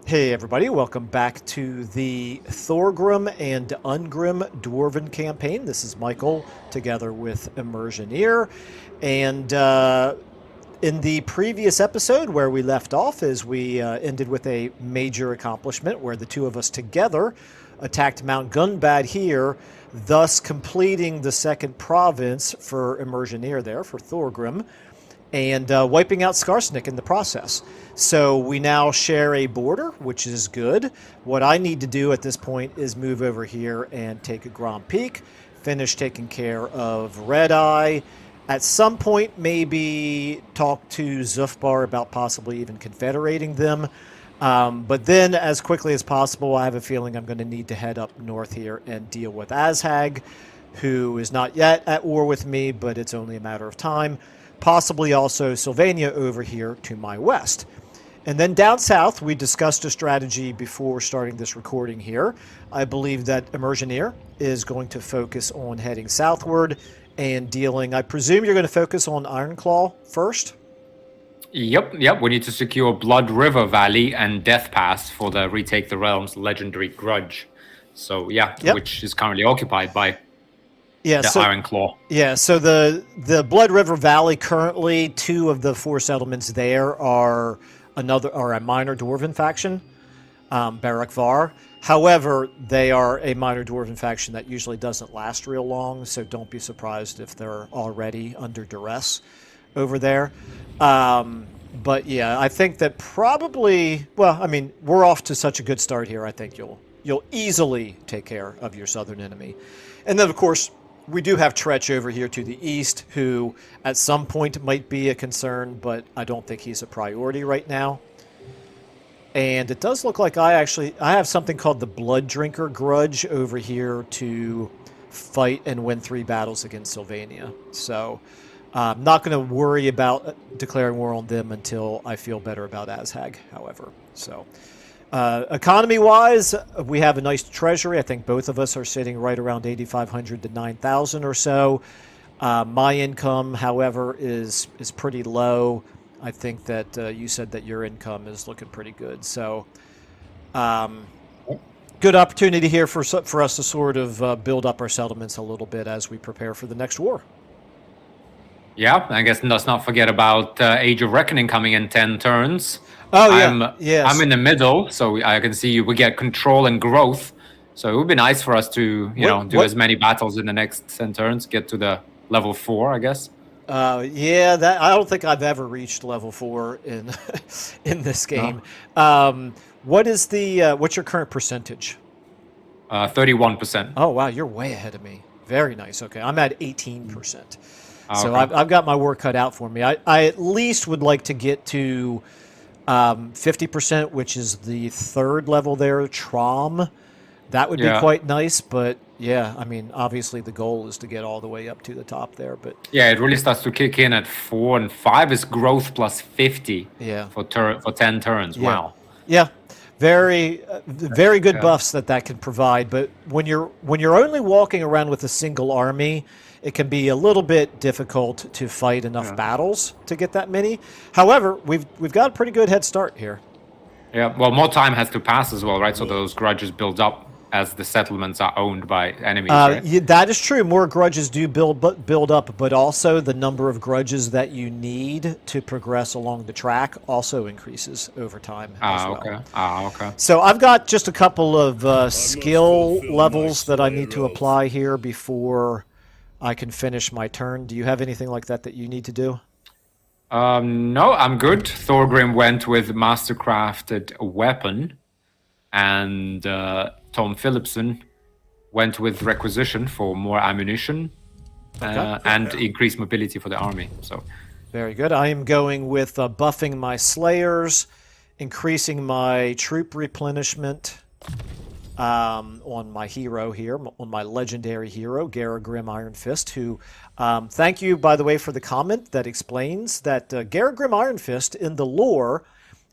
Hey everybody, welcome back to the Thorgrim and Ungrim Dwarven campaign. This is Michael together with Immersion here. And in the previous episode where we left off is we ended with a major accomplishment where the two of us together attacked Mount Gunbad here, thus completing the second province for Immersion there for Thorgrim, and wiping out Skarsnik in the process. So we now share a border, which is good. What I need to do at this point is move over here and take a Grom Peak, finish taking care of Red Eye. At some point, maybe talk to Zufbar about possibly even confederating them. But then, as quickly as possible, I have a feeling I'm going to need to head up north here and deal with Azhag, who is not yet at war with me, but it's only a matter of time. Possibly also Sylvania over here to my west. And then down south, we discussed a strategy before starting this recording here. I believe that Immersioneer is going to focus on heading southward and dealing. I presume you're going to focus on Ironclaw first? Yep. We need to secure Blood River Valley and Death Pass for the Retake the Realm's legendary grudge. So, which is currently occupied by Iron Claw. Yeah, so the Blood River Valley currently, two of the four settlements there are a minor dwarven faction, Barak Var. However, they are a minor dwarven faction that usually doesn't last real long, so don't be surprised if they're already under duress over there. But yeah, I think that probably, we're off to such a good start here. I think you'll easily take care of your southern enemy. And then, of course, we do have Tretch over here to the east, who at some point might be a concern, but I don't think he's a priority right now. And it does look like I have something called the Blood Drinker Grudge over here to fight and win 3 battles against Sylvania. So I'm not going to worry about declaring war on them until I feel better about Azhag, however. So economy-wise, we have a nice treasury. I think both of us are sitting right around 8,500 to 9,000 or so. My income, however, is pretty low. I think that you said that your income is looking pretty good. So good opportunity here for us to sort of build up our settlements a little bit as we prepare for the next war. Yeah, I guess let's not forget about Age of Reckoning coming in 10 turns. Oh, yeah. Yes. I'm in the middle, so I can see we get control and growth. So it would be nice for us to, do as many battles in the next 10 turns, get to the level 4, I guess. That I don't think I've ever reached level 4 in in this game. No. What's your current percentage? 31%. Oh, wow, you're way ahead of me. Very nice. Okay, I'm at 18%. So Okay. I've got my work cut out for me. I at least would like to get to 50%, which is the 3rd level there, Trom. That would be quite nice, but yeah, obviously the goal is to get all the way up to the top there. But yeah, it really starts to kick in at 4, and 5 is growth plus 50 for 10 turns. Yeah. Wow. Yeah, very good buffs that can provide. But when you're only walking around with a single army, it can be a little bit difficult to fight enough battles to get that many. However, we've got a pretty good head start here. Yeah, well, more time has to pass as well, right? So those grudges build up as the settlements are owned by enemies, right? Yeah, that is true. More grudges do build up, but also the number of grudges that you need to progress along the track also increases over time as well. Okay. So I've got just a couple of skill levels that I need to apply here before I can finish my turn. Do you have anything like that you need to do? No, I'm good. Thorgrim went with Mastercrafted Weapon, and Tom Phillipson went with Requisition for more ammunition and increased mobility for the army. So, very good. I am going with buffing my Slayers, increasing my troop replenishment on my hero here, on my legendary hero, Grim Iron Fist, who, thank you, by the way, for the comment that explains that Grim Iron Fist in the lore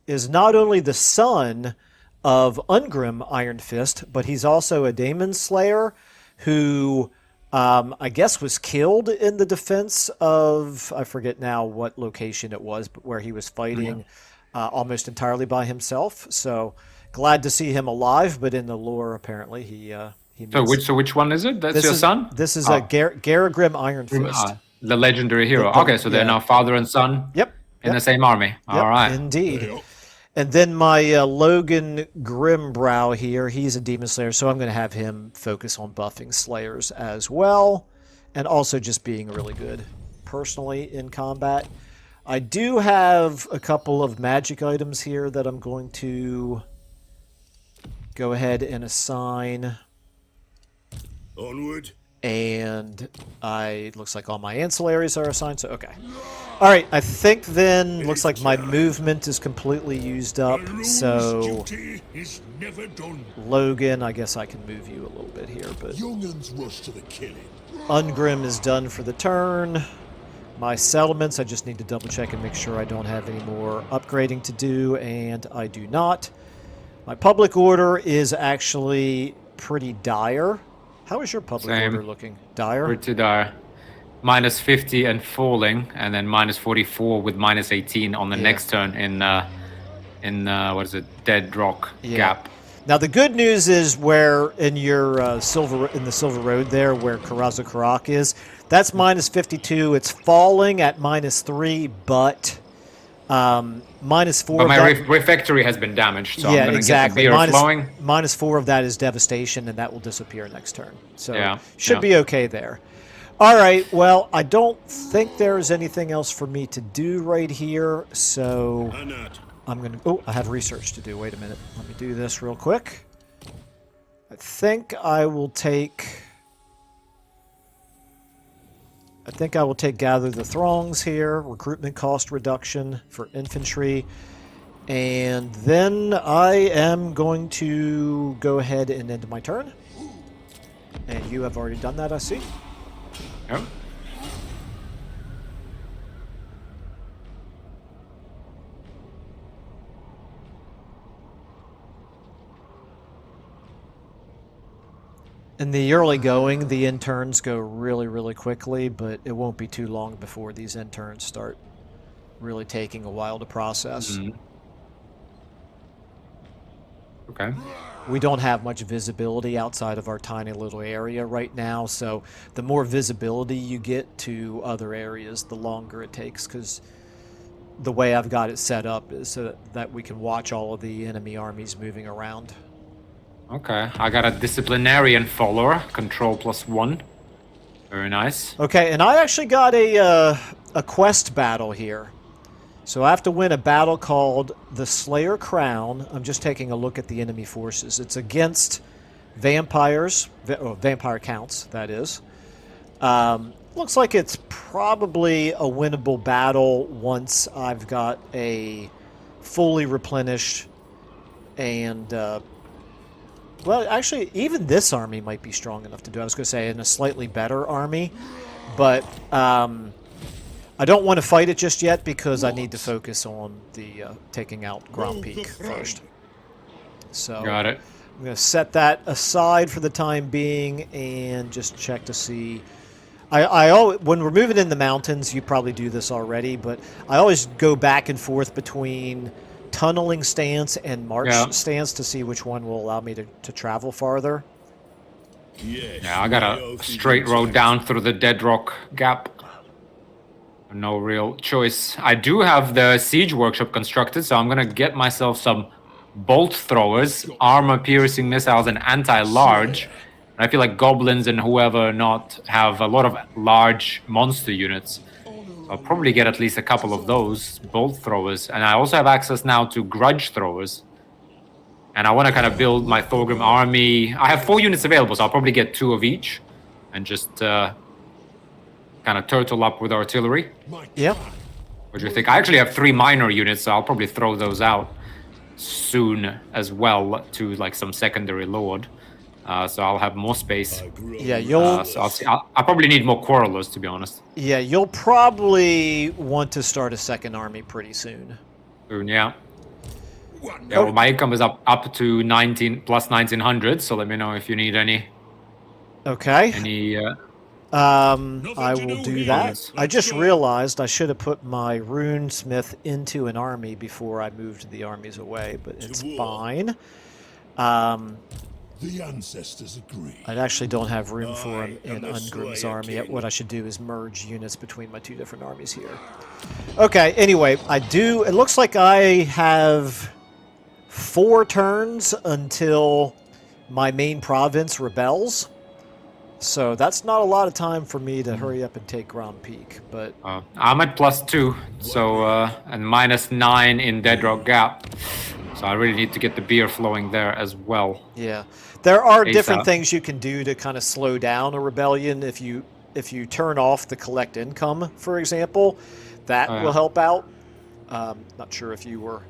is not only the son of Ungrim Iron Fist, but he's also a Daemon Slayer who I guess was killed in the defense of, I forget now what location it was, but where he was fighting almost entirely by himself. So glad to see him alive, but in the lore, apparently, he means... So which one is it? That's your son? This is a Garagrim Iron Grim- Fist. the legendary hero. Okay, so they're now father and son Yep. in the same army. All right. Indeed. And then my Logan Grimbrow here, he's a Demon Slayer, so I'm going to have him focus on buffing Slayers as well, and also just being really good personally in combat. I do have a couple of magic items here that I'm going to go ahead and assign. Onward. And looks like all my ancillaries are assigned, so okay. All right, I think then, looks like my movement is completely used up, so Logan, I guess I can move you a little bit here, but Young'uns rush to the killing. Ungrim is done for the turn. My settlements, I just need to double check and make sure I don't have any more upgrading to do, and I do not. My public order is actually pretty dire. How is your public order looking? Dire? Pretty dire. Minus 50 and falling, and then minus 44 with minus 18 on the next turn in what is it? Dead Rock Gap. Now the good news is where in your the Silver Road there, where Karazukarak is, that's minus 52. It's falling at minus 3, but minus 4. But my refectory has been damaged, so I'm going to get the beer flowing. Minus 4 of that is devastation, and that will disappear next turn. So should be okay there. All right. Well, I don't think there's anything else for me to do right here, so I'm going to... Oh, I have research to do. Wait a minute. Let me do this real quick. I think I will take Gather the Throngs here, recruitment cost reduction for infantry, and then I am going to go ahead and end my turn. And you have already done that, I see. Yep. In the early going, the interns go really, really quickly, but it won't be too long before these interns start really taking a while to process. Mm-hmm. Okay. We don't have much visibility outside of our tiny little area right now, so the more visibility you get to other areas, the longer it takes, because the way I've got it set up is so that we can watch all of the enemy armies moving around. Okay, I got a disciplinarian follower, control +1. Very nice. Okay, and I actually got a quest battle here. So I have to win a battle called the Slayer Crown. I'm just taking a look at the enemy forces. It's against vampires, vampire counts, that is. Looks like it's probably a winnable battle once I've got a fully replenished and... well, actually, even this army might be strong enough to do it. I was going to say in a slightly better army, but I don't want to fight it just yet because I need to focus on the taking out Grom Peak first. So got it. I'm going to set that aside for the time being and just check to see. I always, when we're moving in the mountains, you probably do this already, but I always go back and forth between tunneling stance and march stance to see which one will allow me to travel farther. Yeah, I got a straight road down through the Dead Rock Gap. No real choice. I do have the siege workshop constructed, so I'm gonna get myself some bolt throwers, armor-piercing missiles, and anti-large. I feel like goblins and whoever not have a lot of large monster units. I'll probably get at least a couple of those bolt throwers, and I also have access now to grudge throwers. And I want to kind of build my Thorgrim army. I have 4 units available, so I'll probably get 2 of each, and just kind of turtle up with artillery. Yep. What do you think? I actually have 3 minor units, so I'll probably throw those out soon as well to like some secondary lord. So I'll have more space. Yeah, you'll... so I'll probably need more quarrelers, to be honest. Yeah, you'll probably want to start a second army pretty soon. Soon, yeah. Yeah, well, my income is up to 19 plus 1900, so let me know if you need any. Okay. Any... I will do that. I just realized I should have put my runesmith into an army before I moved the armies away, but it's fine. The ancestors agree. I actually don't have room for him I am in the Ungrim's Slayer army. King. What I should do is merge units between my two different armies here. Okay, anyway, it looks like I have 4 turns until my main province rebels. So that's not a lot of time for me to hurry up and take Grom Peak, but... I'm at +2, so and -9 in Deadrock Gap. So I really need to get the beer flowing there as well. Yeah, there are different ASAP. things you can do to kind of slow down a rebellion. If you turn off the collect income, for example, that will help out. Not sure if you were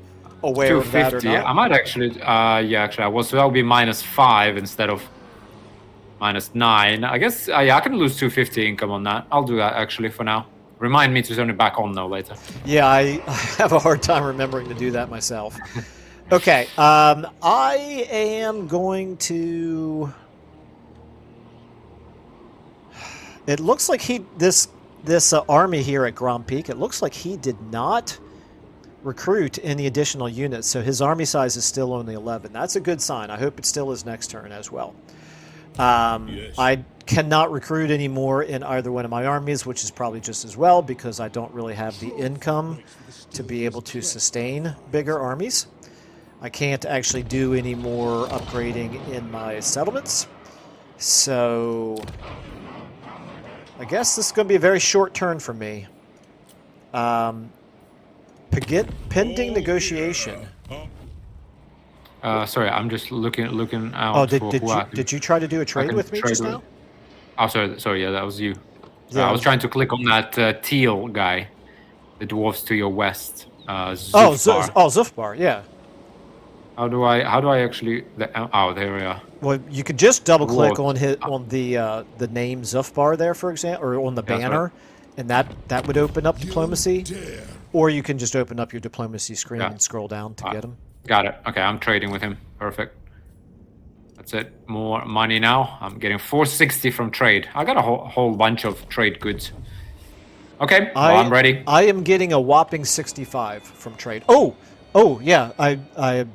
aware of that or 250. not. I might actually. Yeah, actually, I was. So that would be -5 instead of -9. I guess. Yeah, I can lose 250 income on that. I'll do that actually for now. Remind me to turn it back on though later. Yeah, I have a hard time remembering to do that myself. Okay, I am going to... It looks like this army here at Grom Peak, it looks like he did not recruit any additional units, so his army size is still only 11. That's a good sign. I hope it still is next turn as well. Yes. I cannot recruit anymore in either one of my armies, which is probably just as well because I don't really have the income to be able to sustain bigger armies. I can't actually do any more upgrading in my settlements. So I guess this is going to be a very short turn for me. Pending negotiation. Sorry, I'm just looking out. Oh, for did you try to do a trade with me just now? Oh, sorry, yeah, that was you. Yeah, I was trying to click on that teal guy, the dwarfs to your west. Zufbar. Zufbar, yeah. How do I actually? Oh, there we are. Well, you could just double click Dwarf. on the name Zufbar there, for example, or on the That's banner, right. and that would open up diplomacy. Dare. Or you can just open up your diplomacy screen Yeah. and scroll down to get him. Got it. Okay, I'm trading with him. Perfect. That's it. More money now. I'm getting 460 from trade. I got a whole bunch of trade goods. Okay, well, I'm ready. I am getting a whopping 65 from trade. Oh, yeah. I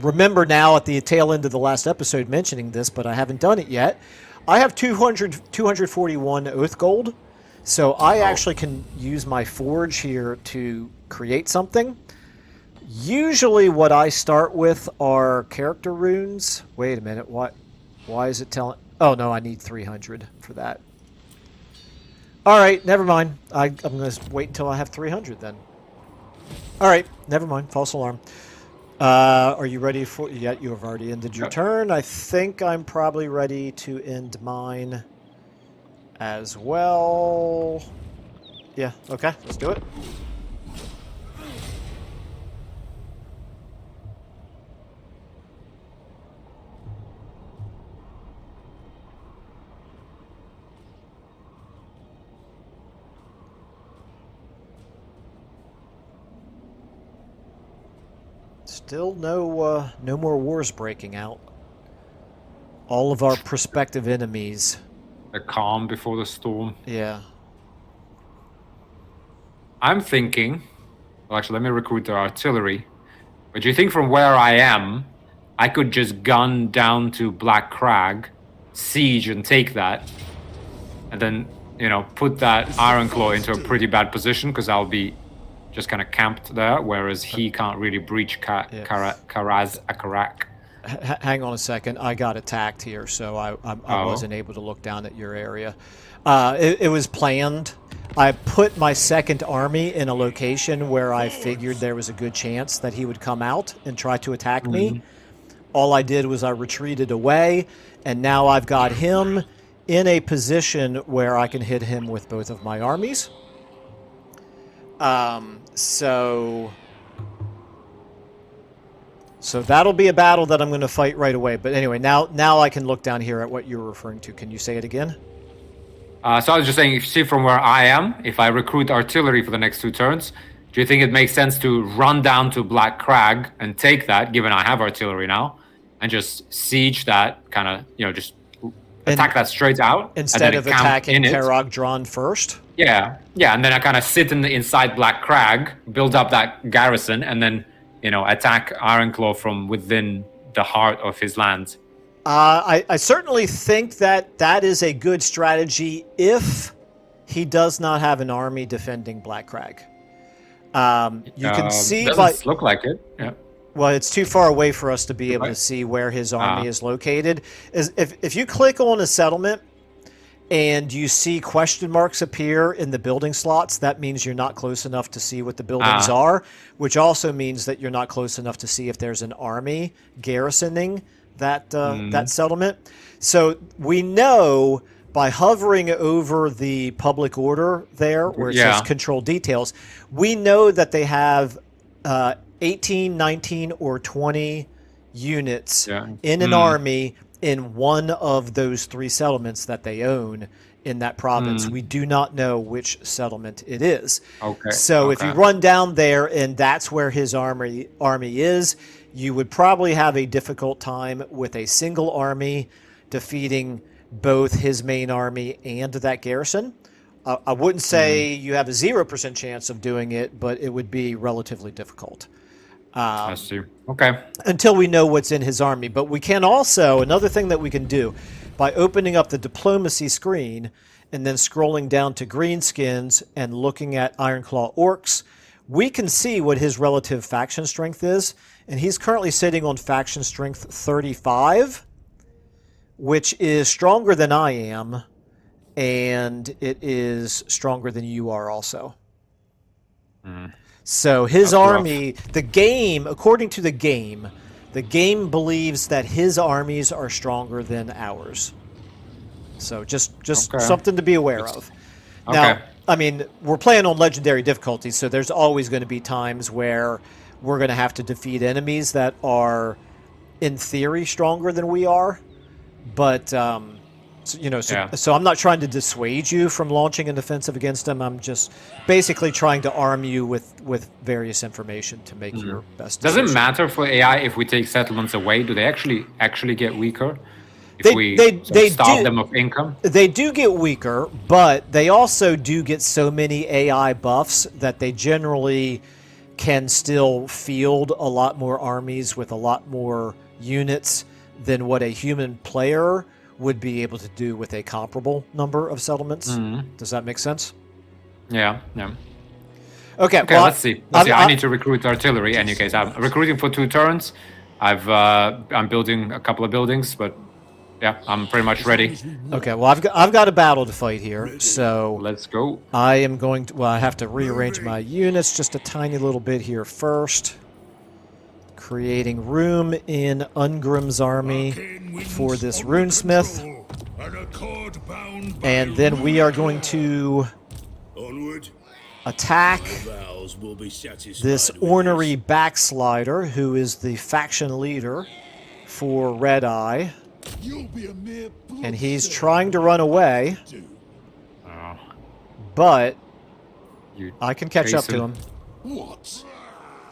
remember now at the tail end of the last episode mentioning this, but I haven't done it yet. I have 241 oath gold, so I actually can use my forge here to create something. Usually what I start with are character runes. Wait a minute, why is it telling... Oh, no, I need 300 for that. All right, never mind. I'm going to wait until I have 300 then. All right, never mind. False alarm. Are you ready for... Yeah, you have already ended your turn. I think I'm probably ready to end mine as well. Yeah, okay, let's do it. Still no more wars breaking out. All of our prospective enemies. The calm before the storm. Yeah. I'm thinking... Well, actually, let me recruit the artillery. But you think from where I am, I could just gun down to Black Crag, siege and take that, and then, put that Ironclaw into a pretty bad position because I'll be just kind of camped there, whereas he can't really breach Karaz Akarak. Hang on a second. I got attacked here, so I wasn't able to look down at your area. It was planned. I put my second army in a location where I figured there was a good chance that he would come out and try to attack me. All I did was I retreated away, and now I've got him in a position where I can hit him with both of my armies. So that'll be a battle that I'm going to fight right away. But anyway, now I can look down here at what you're referring to. Can you say it again? So I was just saying, if you see from where I am, if I recruit artillery for the next 2 turns, do you think it makes sense to run down to Black Crag and take that, given I have artillery now, and just siege that, kind of, just attack that straight out? Instead of attacking Karag Drawn first? Yeah, and then I kind of sit inside Black Crag, build up that garrison, and then, attack Ironclaw from within the heart of his land. I certainly think that is a good strategy if he does not have an army defending Blackcrag. You can see doesn't look like it. Yeah. Well, it's too far away for us to be able to see where his army is located. If you click on a settlement and you see question marks appear in the building slots, that means you're not close enough to see what the buildings are, which also means that you're not close enough to see if there's an army garrisoning that that settlement. So we know by hovering over the public order there, where it says control details, we know that they have 18, 19, or 20 units in an army in one of those 3 settlements that they own in that province. We do not know which settlement it is. So if you run down there and that's where his army is, you would probably have a difficult time with a single army defeating both his main army and that garrison. I wouldn't say you have a 0% chance of doing it, but it would be relatively difficult. I see. Okay. Until we know what's in his army. But we can also, another thing that we can do, by opening up the diplomacy screen and then scrolling down to greenskins and looking at Ironclaw Orcs, we can see what his relative faction strength is. And he's currently sitting on faction strength 35, which is stronger than I am, and it is stronger than you are also. So his army, the game, according to the game believes that his armies are stronger than ours. So just something to be aware of. Now, I mean, we're playing on legendary difficulty, so there's always going to be times where we're going to have to defeat enemies that are, in theory, stronger than we are. But, so I'm not trying to dissuade you from launching an offensive against them. I'm just basically trying to arm you with various information to make your best decision. Does it matter for AI if we take settlements away? Do they actually get weaker if we starve them of income? They do get weaker, but they also do get so many AI buffs that they generally can still field a lot more armies with a lot more units than what a human player would be able to do with a comparable number of settlements. Does that make sense? Yeah. Okay, well, let's see. I need to recruit artillery. In any case, I'm recruiting for 2 turns. I'm building a couple of buildings, but yeah, I'm pretty much ready. Okay, well, I've got a battle to fight here, so let's go. I am going to. Well, I have to rearrange my units just a tiny little bit here first. Creating room in Ungrim's army for this runesmith. And then we are going to attack this ornery backslider, who is the faction leader for Red Eye. And he's trying to run away. But I can catch up to him. What?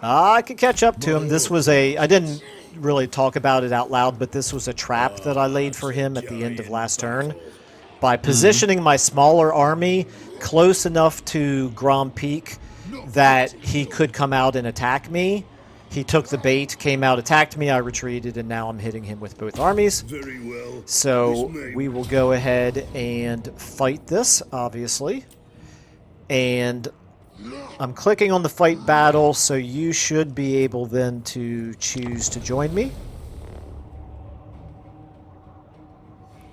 I can catch up to him. This was I didn't really talk about it out loud, but this was a trap that I laid for him at the end of last turn. By positioning my smaller army close enough to Grom Peak that he could come out and attack me, he took the bait, came out, attacked me, I retreated, and now I'm hitting him with both armies. So we will go ahead and fight this, obviously. And I'm clicking on the fight battle, so you should be able then to choose to join me.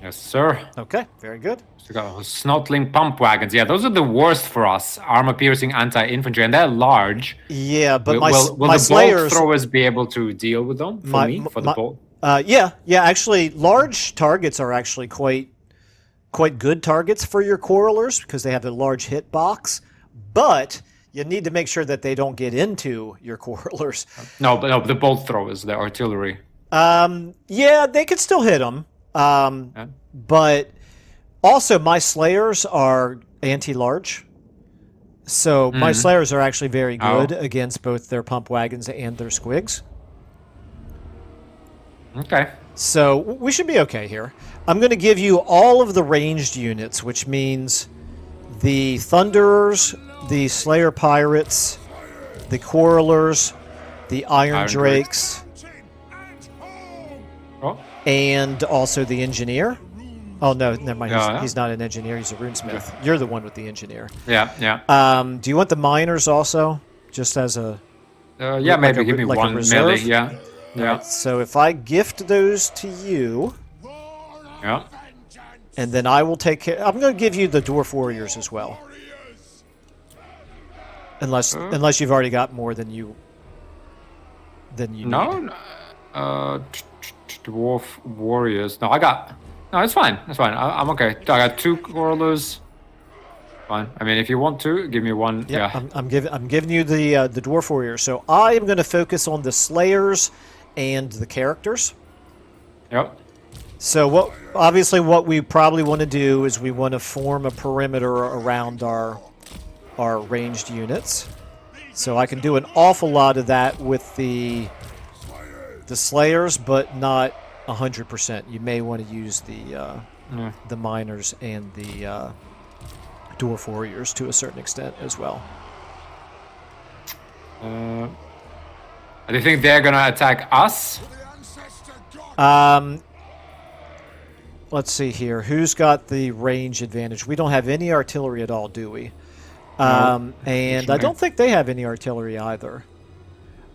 Yes, sir. Okay, very good. Snotling pump wagons. Yeah, those are the worst for us. Armor-piercing anti-infantry, and they're large. Yeah, but will my the slayers... bolt throwers be able to deal with them for the bolt? Yeah. Actually, large targets are actually quite good targets for your quarrelers because they have a large hit box. But you need to make sure that they don't get into your quarrelers. No, the bolt throwers, the artillery. Yeah, they could still hit them. But also my slayers are anti-large. So my slayers are actually very good against both their pump wagons and their squigs. Okay. So we should be okay here. I'm going to give you all of the ranged units, which means the Thunderers, the Slayer Pirates, the Quarrelers, the Iron Drakes, and also the engineer. Oh no, never mind. Yeah. He's not an engineer. He's a runesmith. You're the one with the engineer. Yeah. Do you want the miners also, just as a Yeah, maybe give me like a one reserve? melee. Yeah. Yeah. Right, so if I gift those to you, Yeah. and then I will take care. I'm going to give you the dwarf warriors as well, unless you've already got more than you need. No. Dwarf warriors. No, I got. No, it's fine. It's fine. I'm okay. I got 2 crawlers. Fine. I mean, if you want to, give me one. Yep, Yeah. I'm giving you the dwarf warriors. So I am going to focus on the slayers and the characters. Yep. So what we probably want to do is we want to form a perimeter around our ranged units. So I can do an awful lot of that with the slayers, but not 100%. You may want to use the miners and the dwarf warriors to a certain extent as well. Do you think they're gonna attack us? Let's see here. Who's got the range advantage? We don't have any artillery at all, do we? And I don't think they have any artillery either.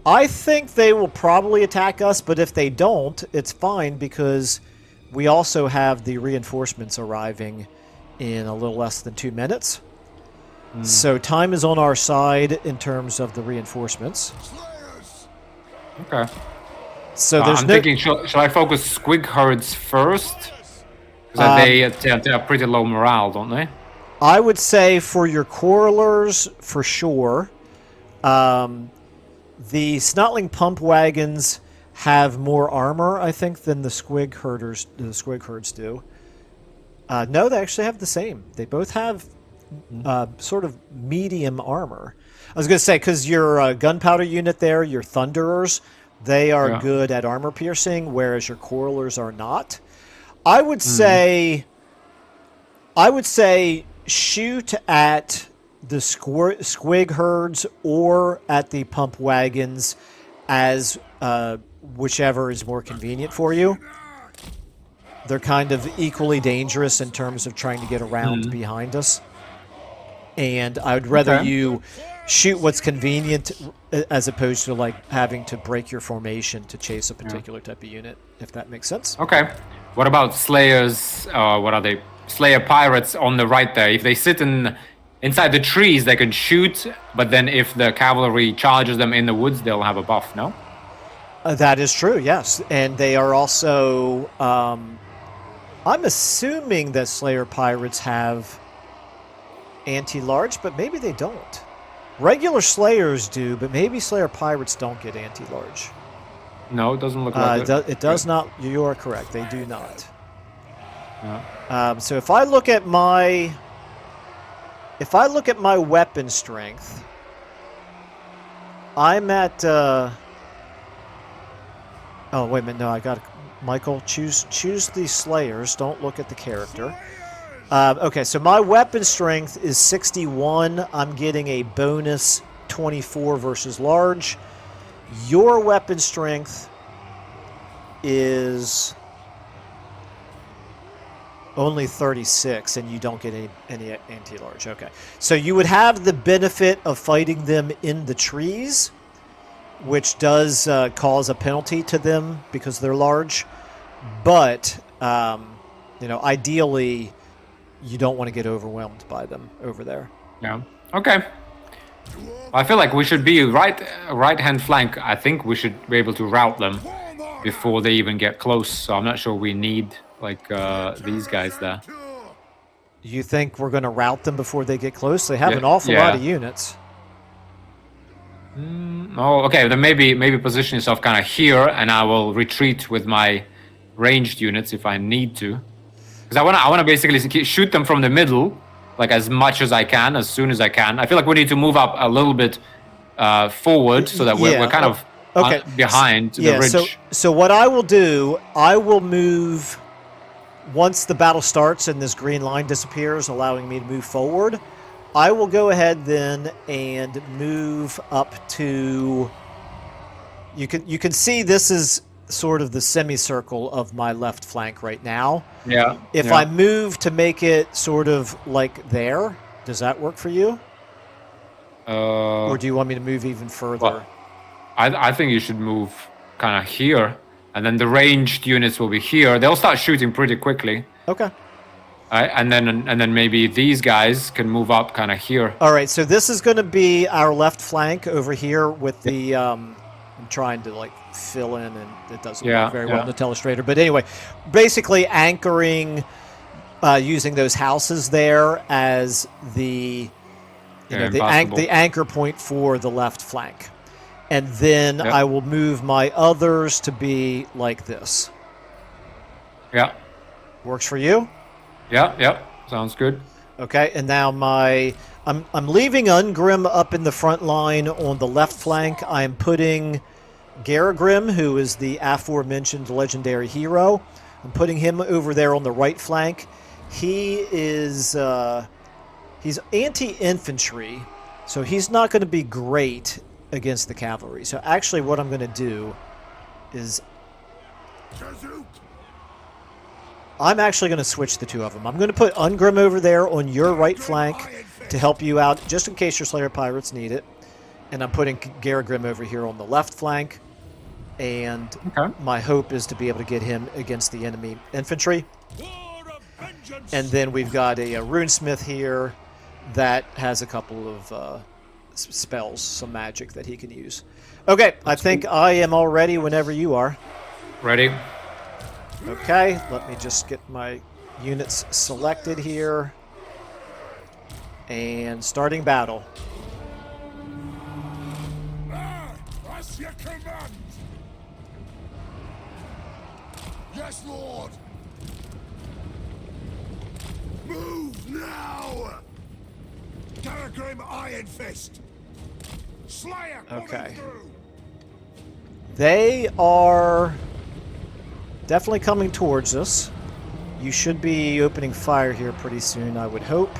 I think they will probably attack us, but if they don't, it's fine because we also have the reinforcements arriving in a little less than 2 minutes. So time is on our side in terms of the reinforcements. Okay. So there's I'm thinking, shall I focus squig herds first? Because they are pretty low morale, don't they? I would say for your quarrelers, for sure. The snotling pump wagons have more armor, I think, than the squig herds do. No, they actually have the same. They both have sort of medium armor. I was going to say, because your gunpowder unit there, your thunderers, they are good at armor piercing, whereas your quarrelers are not. I would say shoot at the squig herds or at the pump wagons as whichever is more convenient for you. They're kind of equally dangerous in terms of trying to get around behind us. And I would rather you shoot what's convenient as opposed to like having to break your formation to chase a particular type of unit, if that makes sense. Okay. What about slayers? What are they? Slayer pirates on the right there. If they sit inside the trees, they can shoot. But then if the cavalry charges them in the woods, they'll have a buff, no? That is true, yes. And they are also... I'm assuming that Slayer pirates have anti-large, but maybe they don't. Regular Slayers do, but maybe Slayer pirates don't get anti-large. No, it doesn't look like it. It does not. You are correct. They do not. Yeah. So if I look at my weapon strength, I'm at. Oh wait a minute. No, I got Michael. Choose the Slayers. Don't look at the character. Okay, so my weapon strength is 61. I'm getting a bonus 24 versus large. Your weapon strength is only 36, and you don't get any anti-large. Okay, so you would have the benefit of fighting them in the trees, which does cause a penalty to them because they're large. But ideally, you don't want to get overwhelmed by them over there. Yeah. Okay. I feel like we should be right-hand flank. I think we should be able to rout them before they even get close. So I'm not sure we need these guys there. You think we're going to rout them before they get close? They have an awful lot of units. Oh, okay. Then maybe position yourself kind of here, and I will retreat with my ranged units if I need to. Because I want to basically shoot them from the middle, like as much as I can, as soon as I can. I feel like we need to move up a little bit forward so that we're kind of behind the ridge. So what I will do, I will move once the battle starts and this green line disappears, allowing me to move forward. I will go ahead then and move up to. You can see this is sort of the semicircle of my left flank right now. Yeah. If yeah. I move to make it sort of like there, does that work for you? Or do you want me to move even further? Well, I think you should move kind of here, and then the ranged units will be here. They'll start shooting pretty quickly. Okay. Right? And then maybe these guys can move up kind of here. All right, so this is going to be our left flank over here with the. I'm trying to like fill in, and it doesn't work very well in the telestrator. But anyway, basically anchoring, using those houses there as the, the anchor point for the left flank, and then I will move my others to be like this. Yeah. Works for you? Yeah. Sounds good. Okay, and now I'm leaving Ungrim up in the front line on the left flank. I'm putting Grim, who is the aforementioned legendary hero. I'm putting him over there on the right flank. He is he's anti-infantry, so he's not going to be great against the cavalry. So actually what I'm going to do is I'm actually going to switch the two of them. I'm going to put Ungrim over there on your right flank to help you out, just in case your Slayer Pirates need it. And I'm putting Grim over here on the left flank. And my hope is to be able to get him against the enemy infantry. And then we've got a runesmith here that has a couple of spells, some magic that he can use. Okay, I think I am all ready whenever you are. Ready? Okay, let me just get my units selected here. And starting battle. That's your command. Yes, Lord. Move now. Thorgrim Iron Fist. Slayer. Okay. They are definitely coming towards us. You should be opening fire here pretty soon, I would hope.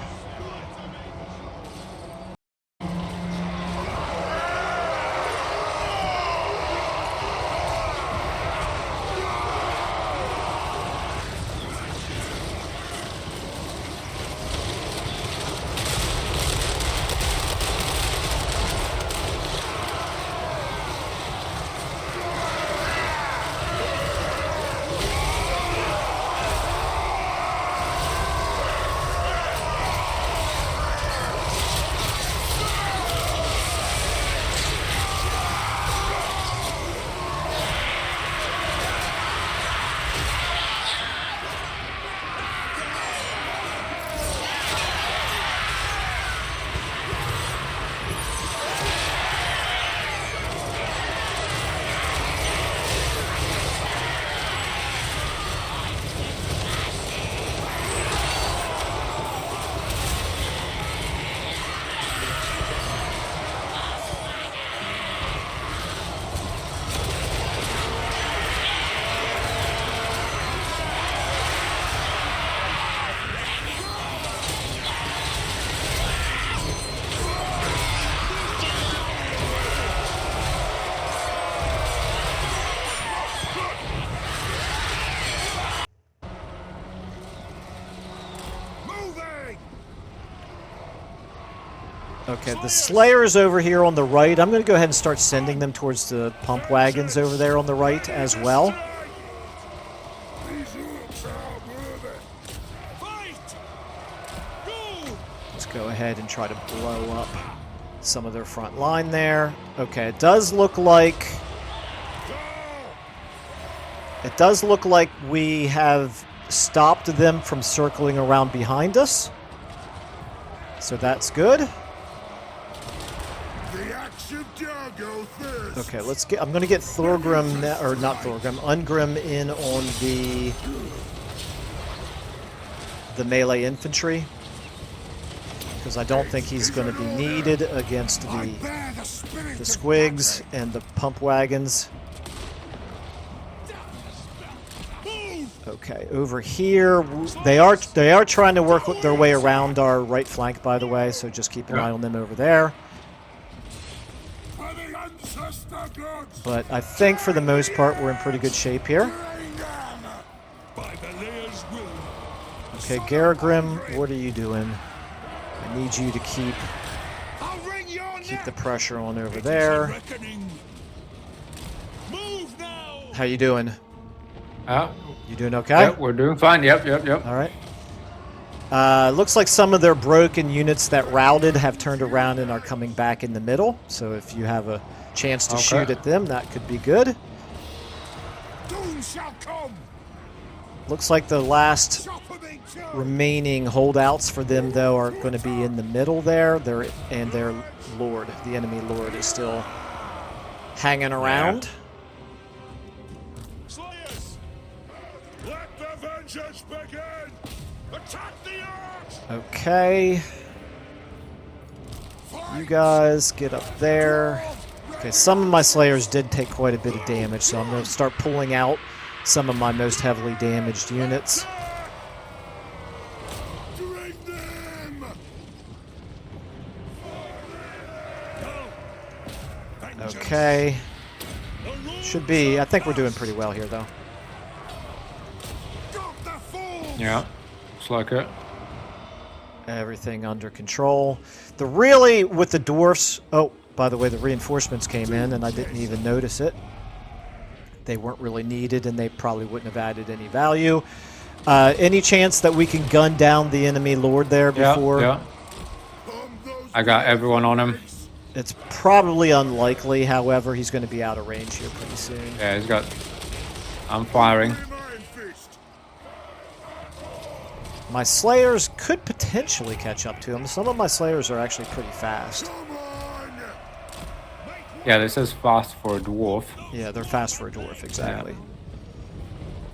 Okay, the Slayer's over here on the right. I'm going to go ahead and start sending them towards the pump wagons over there on the right as well. Let's go ahead and try to blow up some of their front line there. Okay, it does look like we have stopped them from circling around behind us. So that's good. Okay, let's get. I'm going to get Thorgrim, or not Thorgrim, Ungrim in on the melee infantry, because I don't think he's going to be needed against the squigs and the pump wagons. Okay, over here they are trying to work their way around our right flank, by the way, so just keep an eye on them over there. But I think for the most part we're in pretty good shape here. Okay, Garagrim, what are you doing? I need you to keep the pressure on over there. How you doing? You doing okay? Yep, we're doing fine. Yep. All right. Looks like some of their broken units that routed have turned around and are coming back in the middle. So if you have a chance to shoot at them, that could be good. Looks like the last remaining holdouts for them, though, are going to be in the middle there. Their lord, the enemy lord, is still hanging around. Yeah. Let the vengeance begin! Attack the arch! Okay. You guys get up there. Okay, some of my Slayers did take quite a bit of damage, so I'm going to start pulling out some of my most heavily damaged units. Okay. Should be. I think we're doing pretty well here, though. Yeah, looks like it. Everything under control. With the dwarfs... Oh, by the way, the reinforcements came in, and I didn't even notice it. They weren't really needed, and they probably wouldn't have added any value. Any chance that we can gun down the enemy lord there before? Yeah. I got everyone on him. It's probably unlikely, however, he's going to be out of range here pretty soon. Yeah, he's got... I'm firing. My Slayers could potentially catch up to him. Some of my Slayers are actually pretty fast. Yeah, this is fast for a dwarf. Yeah, they're fast for a dwarf, exactly. Yeah.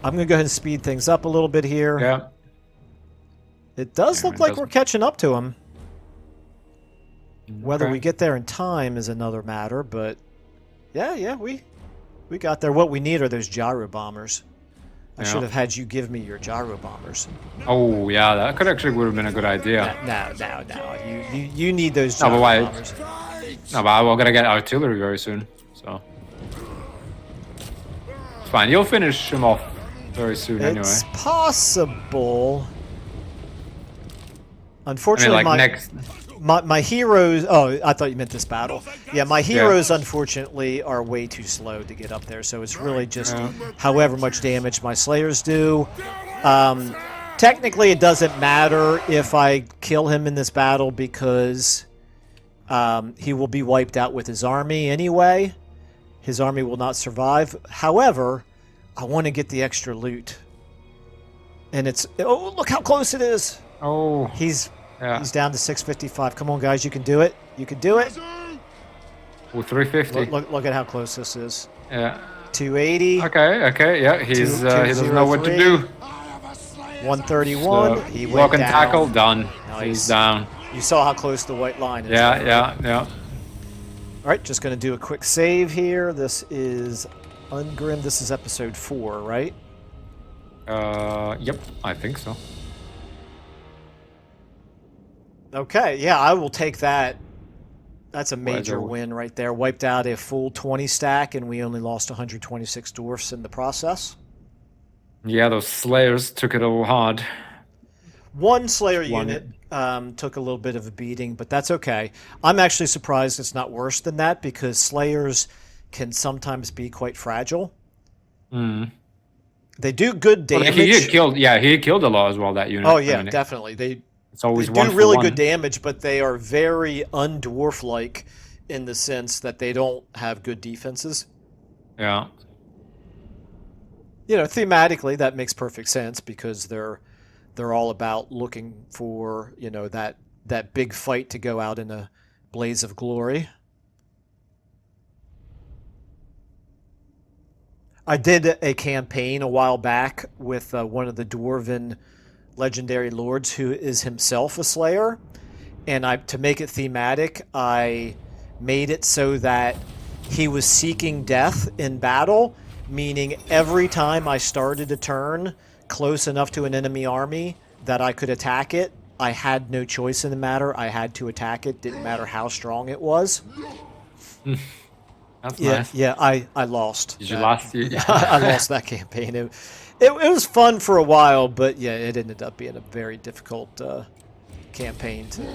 I'm going to go ahead and speed things up a little bit here. Yeah. It does look like we're catching up to him. Whether we get there in time is another matter, but yeah, we got there. What we need are those gyro bombers. I should have had you give me your gyro bombers. Oh, yeah, that could actually would have been a good idea. No. You need those gyro bombers. No, but we're going to get artillery very soon, so... It's fine, you'll finish him off very soon anyway. It's possible. Unfortunately, my heroes... Oh, I thought you meant this battle. Yeah, my heroes, unfortunately, are way too slow to get up there, so it's really just however much damage my Slayers do. Technically, it doesn't matter if I kill him in this battle because he will be wiped out with his army anyway. His army will not survive. However, I want to get the extra loot. And it's... Oh, look how close it is! Oh... He's down to 655. Come on, guys, you can do it. You can do it. Oh, 350. Look at how close this is. Yeah. 280. Okay, yeah. He doesn't know what to do. 131. He went Block and down. tackle, done. Nice. He's down. You saw how close the white line is. Yeah. All right, just going to do a quick save here. This is Ungrim. This is episode 4, right? Yep, I think so. Okay, yeah, I will take that. That's a major win right there. Wiped out a full 20 stack, and we only lost 126 dwarfs in the process. Yeah, those Slayers took it all hard. One Slayer unit took a little bit of a beating, but that's okay. I'm actually surprised it's not worse than that, because Slayers can sometimes be quite fragile. They do good damage. Well, he killed a lot as well, that unit. Oh, yeah, definitely. It's always they do really good damage, but they are very undwarf-like in the sense that they don't have good defenses. Yeah. You know, thematically, that makes perfect sense because they're all about looking for, you know, that big fight to go out in a blaze of glory. I did a campaign a while back with one of the Dwarven legendary lords who is himself a Slayer, and to make it thematic, I made it so that he was seeking death in battle, meaning every time I started a turn close enough to an enemy army that I could attack it, I had no choice in the matter. I had to attack it. Didn't matter how strong it was. That's Yeah, nice. yeah. I lost. Did you that. last? I lost that campaign. It was fun for a while, but yeah, it ended up being a very difficult campaign to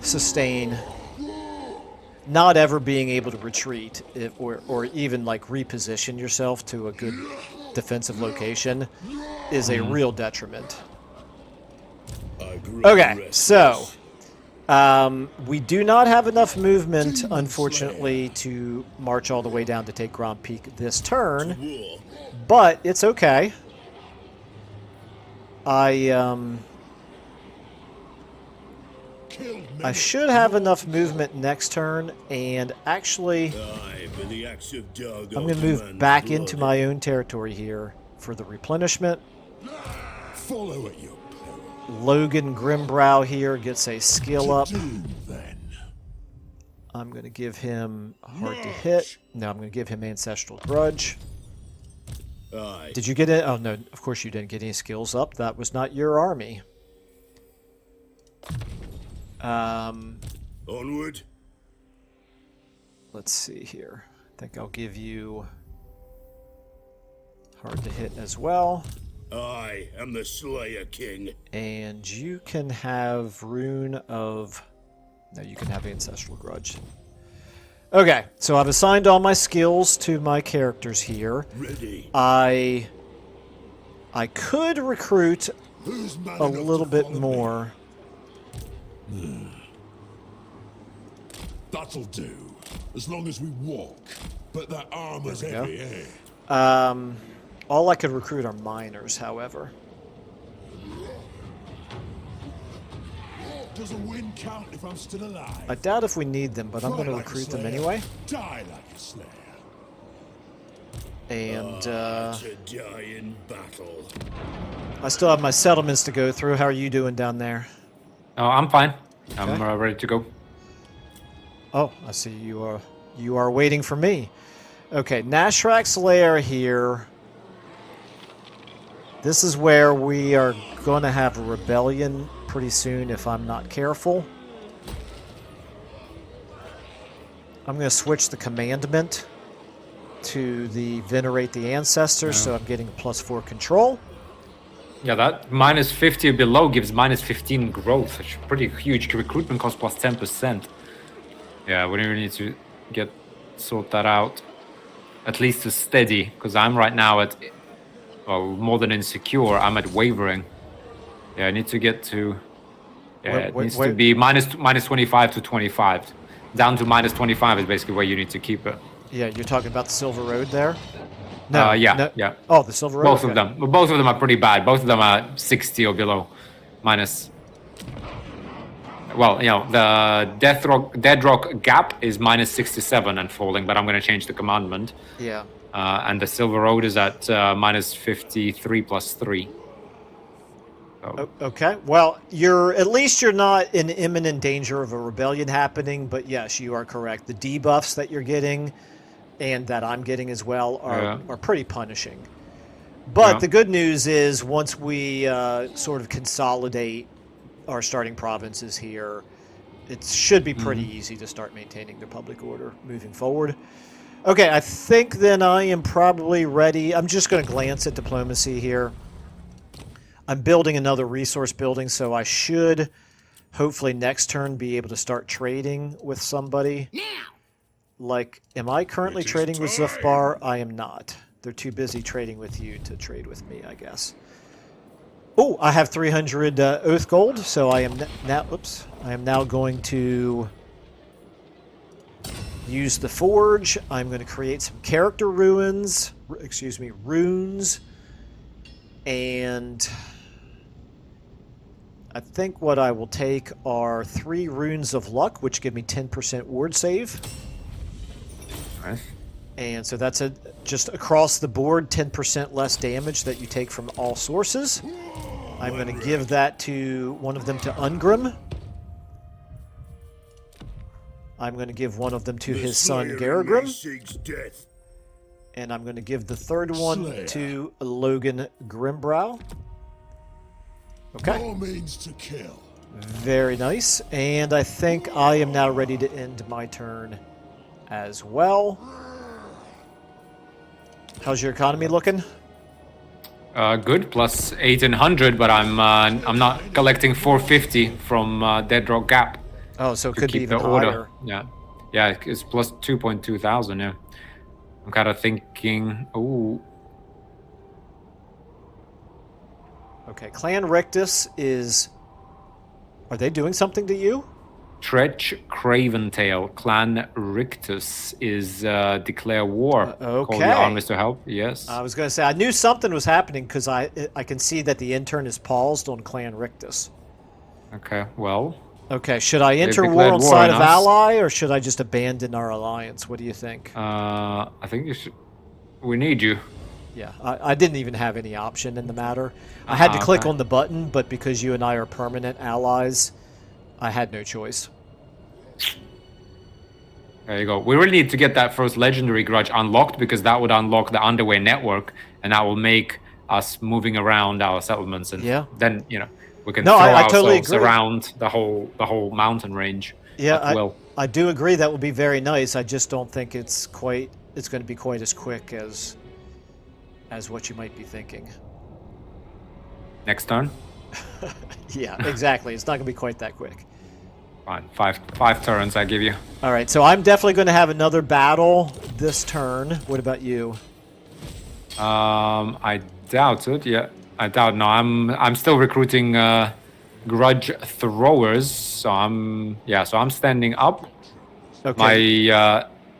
sustain. Not ever being able to retreat or even like reposition yourself to a good defensive location is a real detriment. I grew Okay, restless. so we do not have enough movement, unfortunately, to march all the way down to take Grom Peak this turn, War. but it's okay. Killed I many. should have enough movement next turn, and actually, Aye, but the axe of Doug I'm going to move back into my own territory here for the replenishment. Follow at your peril. Logan Grimbrow here gets a skill up. Doom, then. I'm going to give him hard to hit. No, I'm going to give him Ancestral Grudge. Aye. Did you get it? Oh, no, of course you didn't get any skills up. That was not your army. Onward. Let's see here. I think I'll give you hard to hit as well. I am the Slayer King. And you can have Rune of... No, you can have Ancestral Grudge. Okay, so I've assigned all my skills to my characters here. Ready. I could recruit Who's man a enough little to bit follow me? more. That'll do. As long as we walk. But that armor's There we heavy, eh? All I could recruit are miners, however. Does a win count if I'm still alive? I doubt if we need them, but I'm going to Fight like a recruit them slayer. anyway. Die like a slayer. And To die in battle. I still have my settlements to go through. How are you doing down there? Oh, I'm fine. I'm Okay. ready to go. Oh, I see you are waiting for me. Okay, Nashrak's lair here. This is where we are going to have a rebellion pretty soon if I'm not careful. I'm going to switch the commandment to the Venerate the Ancestors, so I'm getting a +4 control. Yeah, that minus 50 below gives minus 15 growth. It's pretty huge. Recruitment cost plus 10%. Yeah, we really need to sort that out. At least to steady, because I'm right now at, well, more than insecure. I'm at wavering. Yeah, I need to get to. Yeah, it needs to be minus 25 to 25. Down to minus 25 is basically where you need to keep it. Yeah, you're talking about the Silver Road there? Yeah. Oh, the Silver Road? Both Okay. of them. Both of them are pretty bad. Both of them are 60 or below. Minus. Well, the Deadrock Gap is minus 67 and falling, but I'm going to change the commandment. Yeah. And the Silver Road is at minus 53 plus 3. So, Okay. Well, at least you're not in imminent danger of a rebellion happening, but yes, you are correct. The debuffs that you're getting and that I'm getting as well are pretty punishing. But the good news is once we sort of consolidate our starting provinces here, it should be pretty easy to start maintaining the public order moving forward. Okay, I think then I am probably ready. I'm just going to glance at diplomacy here. I'm building another resource building, so I should hopefully next turn be able to start trading with somebody. Now. Like, am I currently It is trading with time. Zufbar? I am not. They're too busy trading with you to trade with me, I guess. Oh, I have 300 Oath Gold, so I am now. Oops, I am now going to use the Forge. I'm going to create some character runes, and I think what I will take are 3 runes of luck, which give me 10% ward save. nice. And so that's just across the board, 10% less damage that you take from all sources. I'm going to give that to one of them to Ungrim. I'm going to give one of them to his son Slayer in me Garagrim. seeks death. And I'm going to give the third one Slayer. to Logan Grimbrow. Okay, All means to kill. very nice. And I think I am now ready to end my turn as well. How's your economy looking? Good, plus 1800, but I'm not collecting 450 from Dead Rock Gap Oh, so it to could be keep even the order. higher. Yeah, it's plus 2.2 thousand. Yeah, I'm kind of thinking. Ooh, Okay, Clan Rictus is... Are they doing something to you? Tretch Craventail Clan Rictus is declare war. Call your okay. armies to help. Yes. I was going to say, I knew something was happening because I can see that the intern is paused on Clan Rictus. Okay. Well. Okay, should I enter war declared on war side on of us. ally, or should I just abandon our alliance? What do you think? I think you should. We need you. Yeah, I didn't even have any option in the matter. I had to click Okay. on the button, but because you and I are permanent allies, I had no choice. There you go. We really need to get that first legendary grudge unlocked because that would unlock the underway network, and that will make us moving around our settlements, and then we can No, throw I totally ourselves agree. around the whole mountain range. Yeah, at will. I do agree that would be very nice. I just don't think it's going to be quite as quick as what you might be thinking. Next turn. Yeah, exactly. It's not going to be quite that quick. Fine, five turns I give you. All right, so I'm definitely going to have another battle this turn. What about you? I doubt it. Yeah, I doubt. No, I'm still recruiting grudge throwers. So I'm standing up. Okay.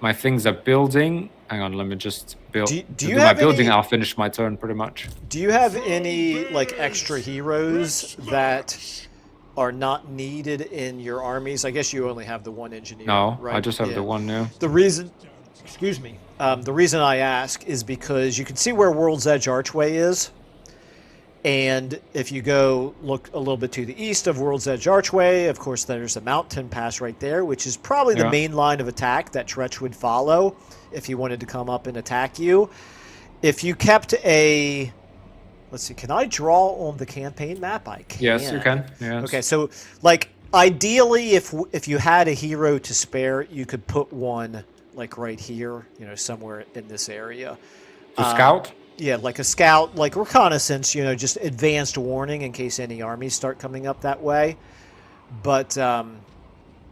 My things are building. Hang on, let me just build. Do you my have building? any... I'll finish my turn pretty much. Do you have any like extra heroes that are not needed in your armies? I guess you only have the one engineer. No, right? I just have the one now. The reason, the reason I ask is because you can see where World's Edge Archway is, and if you go look a little bit to the east of World's Edge Archway, of course, there's a mountain pass right there, which is probably the main line of attack that Tretch would follow if he wanted to come up and attack you. If you kept a... Let's see, can I draw on the campaign map? I can. Yes, you can. Yes. Okay, so, like, ideally, if you had a hero to spare, you could put one, like, right here, somewhere in this area. To scout? Yeah, like a scout, like reconnaissance, just advanced warning in case any armies start coming up that way. But,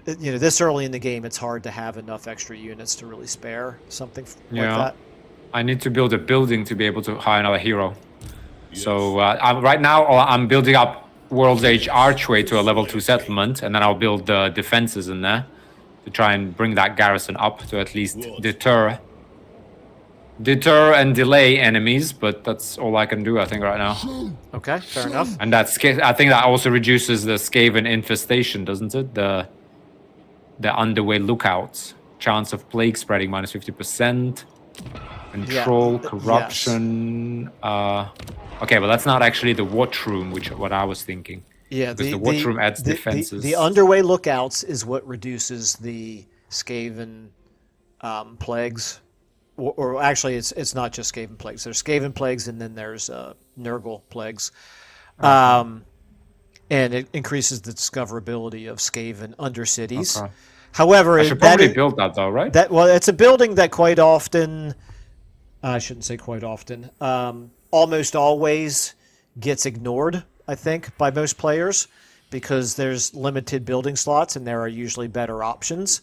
this early in the game, it's hard to have enough extra units to really spare something like that. I need to build a building to be able to hire another hero. Yes. So right now I'm building up World's Edge Archway to a level 2 settlement, and then I'll build the defenses in there to try and bring that garrison up to at least deter and delay enemies. But that's all I can do, I think, right now. Okay, fair enough. And I think that also reduces the Skaven infestation, doesn't it? The underway lookouts, chance of plague spreading minus 50%. Control, corruption. Yes. Okay, well, that's not actually the watch room, what I was thinking. Yeah, because the watch room adds defenses. The underway lookouts is what reduces the Skaven plagues. Or actually, it's not just Skaven plagues. There's Skaven plagues, and then there's Nurgle plagues. And it increases the discoverability of Skaven under cities. Okay. However, I should probably build that, though, right? It's a building that quite often... I shouldn't say quite often. Almost always gets ignored, I think, by most players because there's limited building slots and there are usually better options.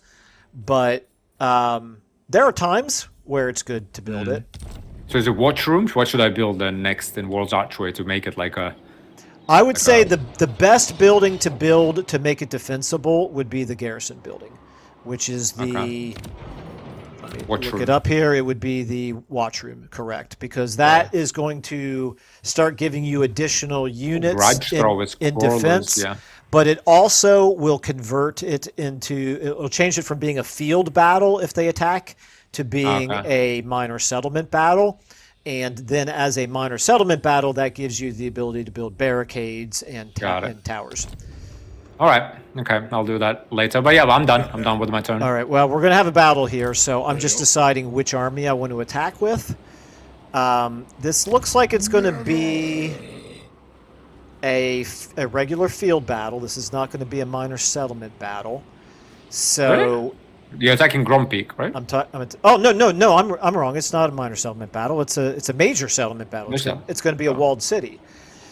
But there are times where it's good to build it. So is it watch rooms? What should I build then next in World's Archway to make it like a... I would say the best building to build to make it defensible would be the garrison building, which is the... Look it up here. It would be the watch room, correct? Because that is going to start giving you additional units in defense. Yeah. But it also will convert it into... It'll change it from being a field battle if they attack to being a minor settlement battle. And then as a minor settlement battle, that gives you the ability to build barricades and towers. All right. Okay, I'll do that later. But yeah, I'm done. I'm done with my turn. All right. Well, we're going to have a battle here, so I'm just deciding which army I want to attack with. This looks like it's going to be a regular field battle. This is not going to be a minor settlement battle. So, You're attacking Grom Peak, right? Oh no! I'm wrong. It's not a minor settlement battle. It's a major settlement battle. It's going to be a walled city.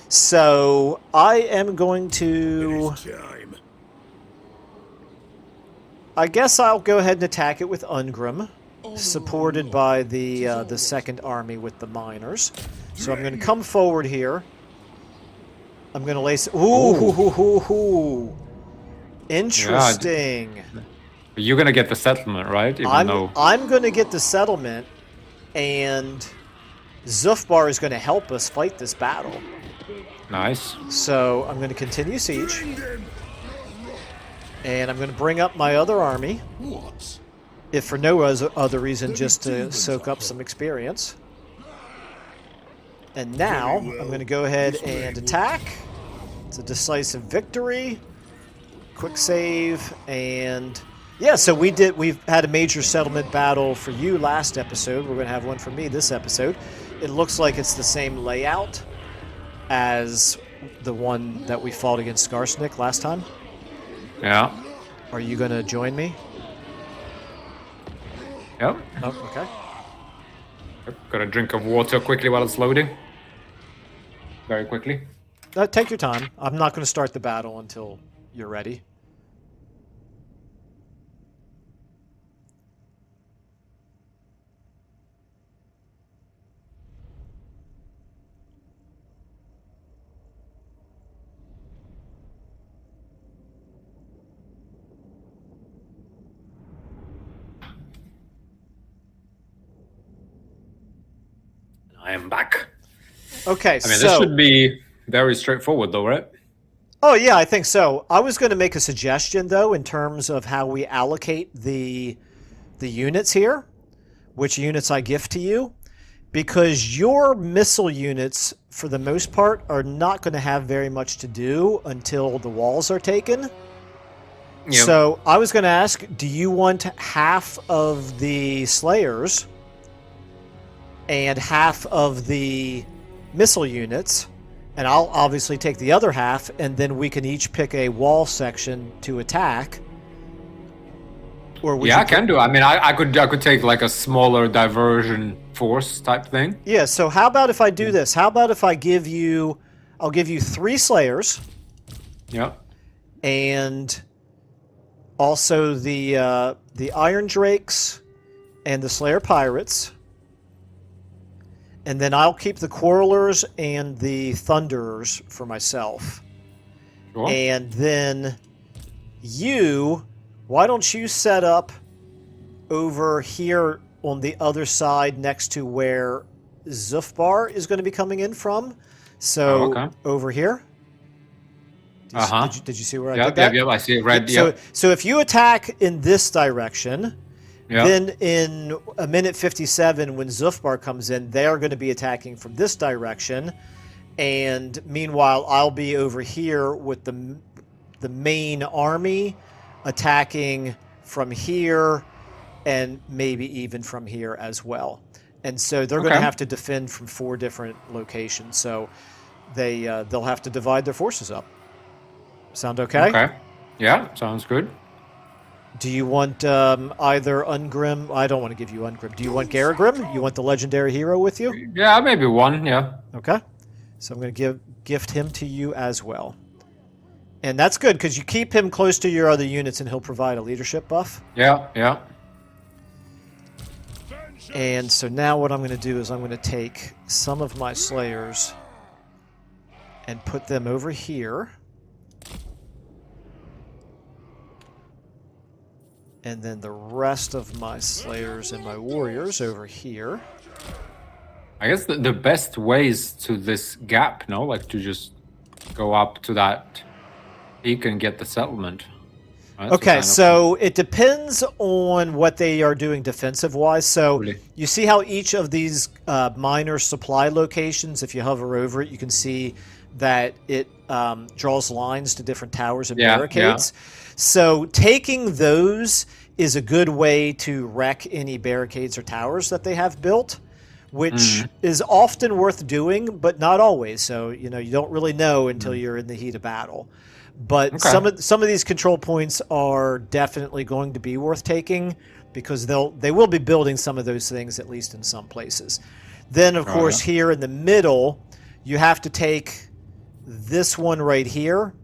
So I am going to. Time. I guess I'll go ahead and attack it with Ungrim, supported by the second army with the miners. So I'm going to come forward here. I'm going to lay. Ooh. Interesting. Yeah, you're gonna get the settlement, right? I'm going to get the settlement, and Zufbar is going to help us fight this battle. Nice. So I'm going to continue siege, and I'm going to bring up my other army, What? if for no other reason, just to soak up some experience. And now I'm going to go ahead and attack. It's a decisive victory. Quick save, and yeah, so we've had a major settlement battle for you last episode. We're going to have one for me this episode. It looks like it's the same layout as the one that we fought against Skarsnik last time. Yeah. Are you going to join me? Yep. Oh, okay. Got a drink of water quickly while it's loading. Very quickly. Take your time. I'm not going to start the battle until you're ready. I am back. Okay, I mean, this should be very straightforward, though, right? Oh, yeah, I think so. I was going to make a suggestion, though, in terms of how we allocate the units here, which units I gift to you, because your missile units, for the most part, are not going to have very much to do until the walls are taken. Yep. So I was going to ask, do you want half of the Slayers and half of the missile units? And I'll obviously take the other half, and then we can each pick a wall section to attack. Or would I can do. I mean, I could take like a smaller diversion force type thing. Yeah. So how about if I do this? How about if I'll give you 3 Slayers. Yeah. And also the Iron Drakes and the Slayer Pirates. And then I'll keep the Quarrelers and the Thunderers for myself. Sure. And then why don't you set up over here on the other side next to where Zufbar is going to be coming in from? So over here. Did you see where I did that? Yeah, I see it red. So if you attack in this direction, then in a minute 57, when Zufbar comes in, they're going to be attacking from this direction. And meanwhile, I'll be over here with the main army attacking from here and maybe even from here as well. And so they're going to have to defend from 4 different locations. So they'll have to divide their forces up. Sound okay? Okay. Yeah, sounds good. Do you want either Ungrim? I don't want to give you Ungrim. Do you want Garagrim? You want the legendary hero with you? Yeah, maybe one, yeah. Okay. So I'm going to gift him to you as well. And that's good, because you keep him close to your other units and he'll provide a leadership buff. Yeah. And so now what I'm going to do is I'm going to take some of my Slayers and put them over here. And then the rest of my Slayers and my Warriors over here. I guess the best ways to this gap, no? Like to just go up to that peak and get the settlement. Right? Okay, so it depends on what they are doing defensive-wise. So you see how each of these minor supply locations, if you hover over it, you can see that it draws lines to different towers and barricades. Yeah. So taking those is a good way to wreck any barricades or towers that they have built. which is often worth doing, but not always. So, you know, you don't really know until you're in the heat of battle. But Okay. some of these control points are definitely going to be worth taking because they will be building some of those things, at least in some places. Then, of Oh, course, yeah. here in the middle, you have to take this one right here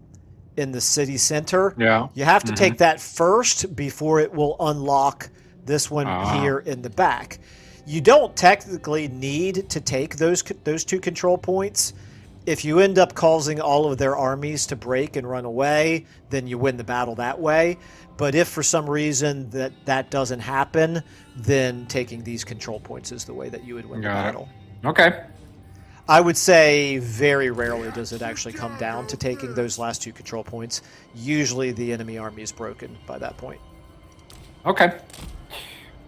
in the city center. Yeah. You have to take that first before it will unlock this one Ah. here in the back. You don't technically need to take those two control points. If you end up causing all of their armies to break and run away, then you win the battle that way. But if for some reason that doesn't happen, then taking these control points is the way that you would win the Got it. battle. Okay. I would say very rarely does it actually come down to taking those last two control points. Usually the enemy army is broken by that point. Okay.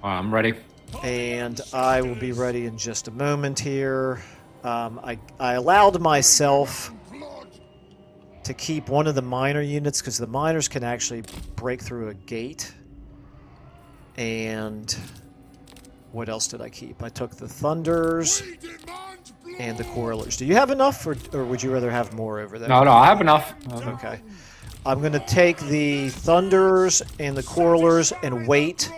I'm ready. And I will be ready in just a moment here. I allowed myself to keep one of the miner units because the miners can actually break through a gate. And what else did I keep? I took the thunders and the quarrelers. Do you have enough, or would you rather have more over there? No, I have enough. Okay. I'm going to take the thunders and the quarrelers and wait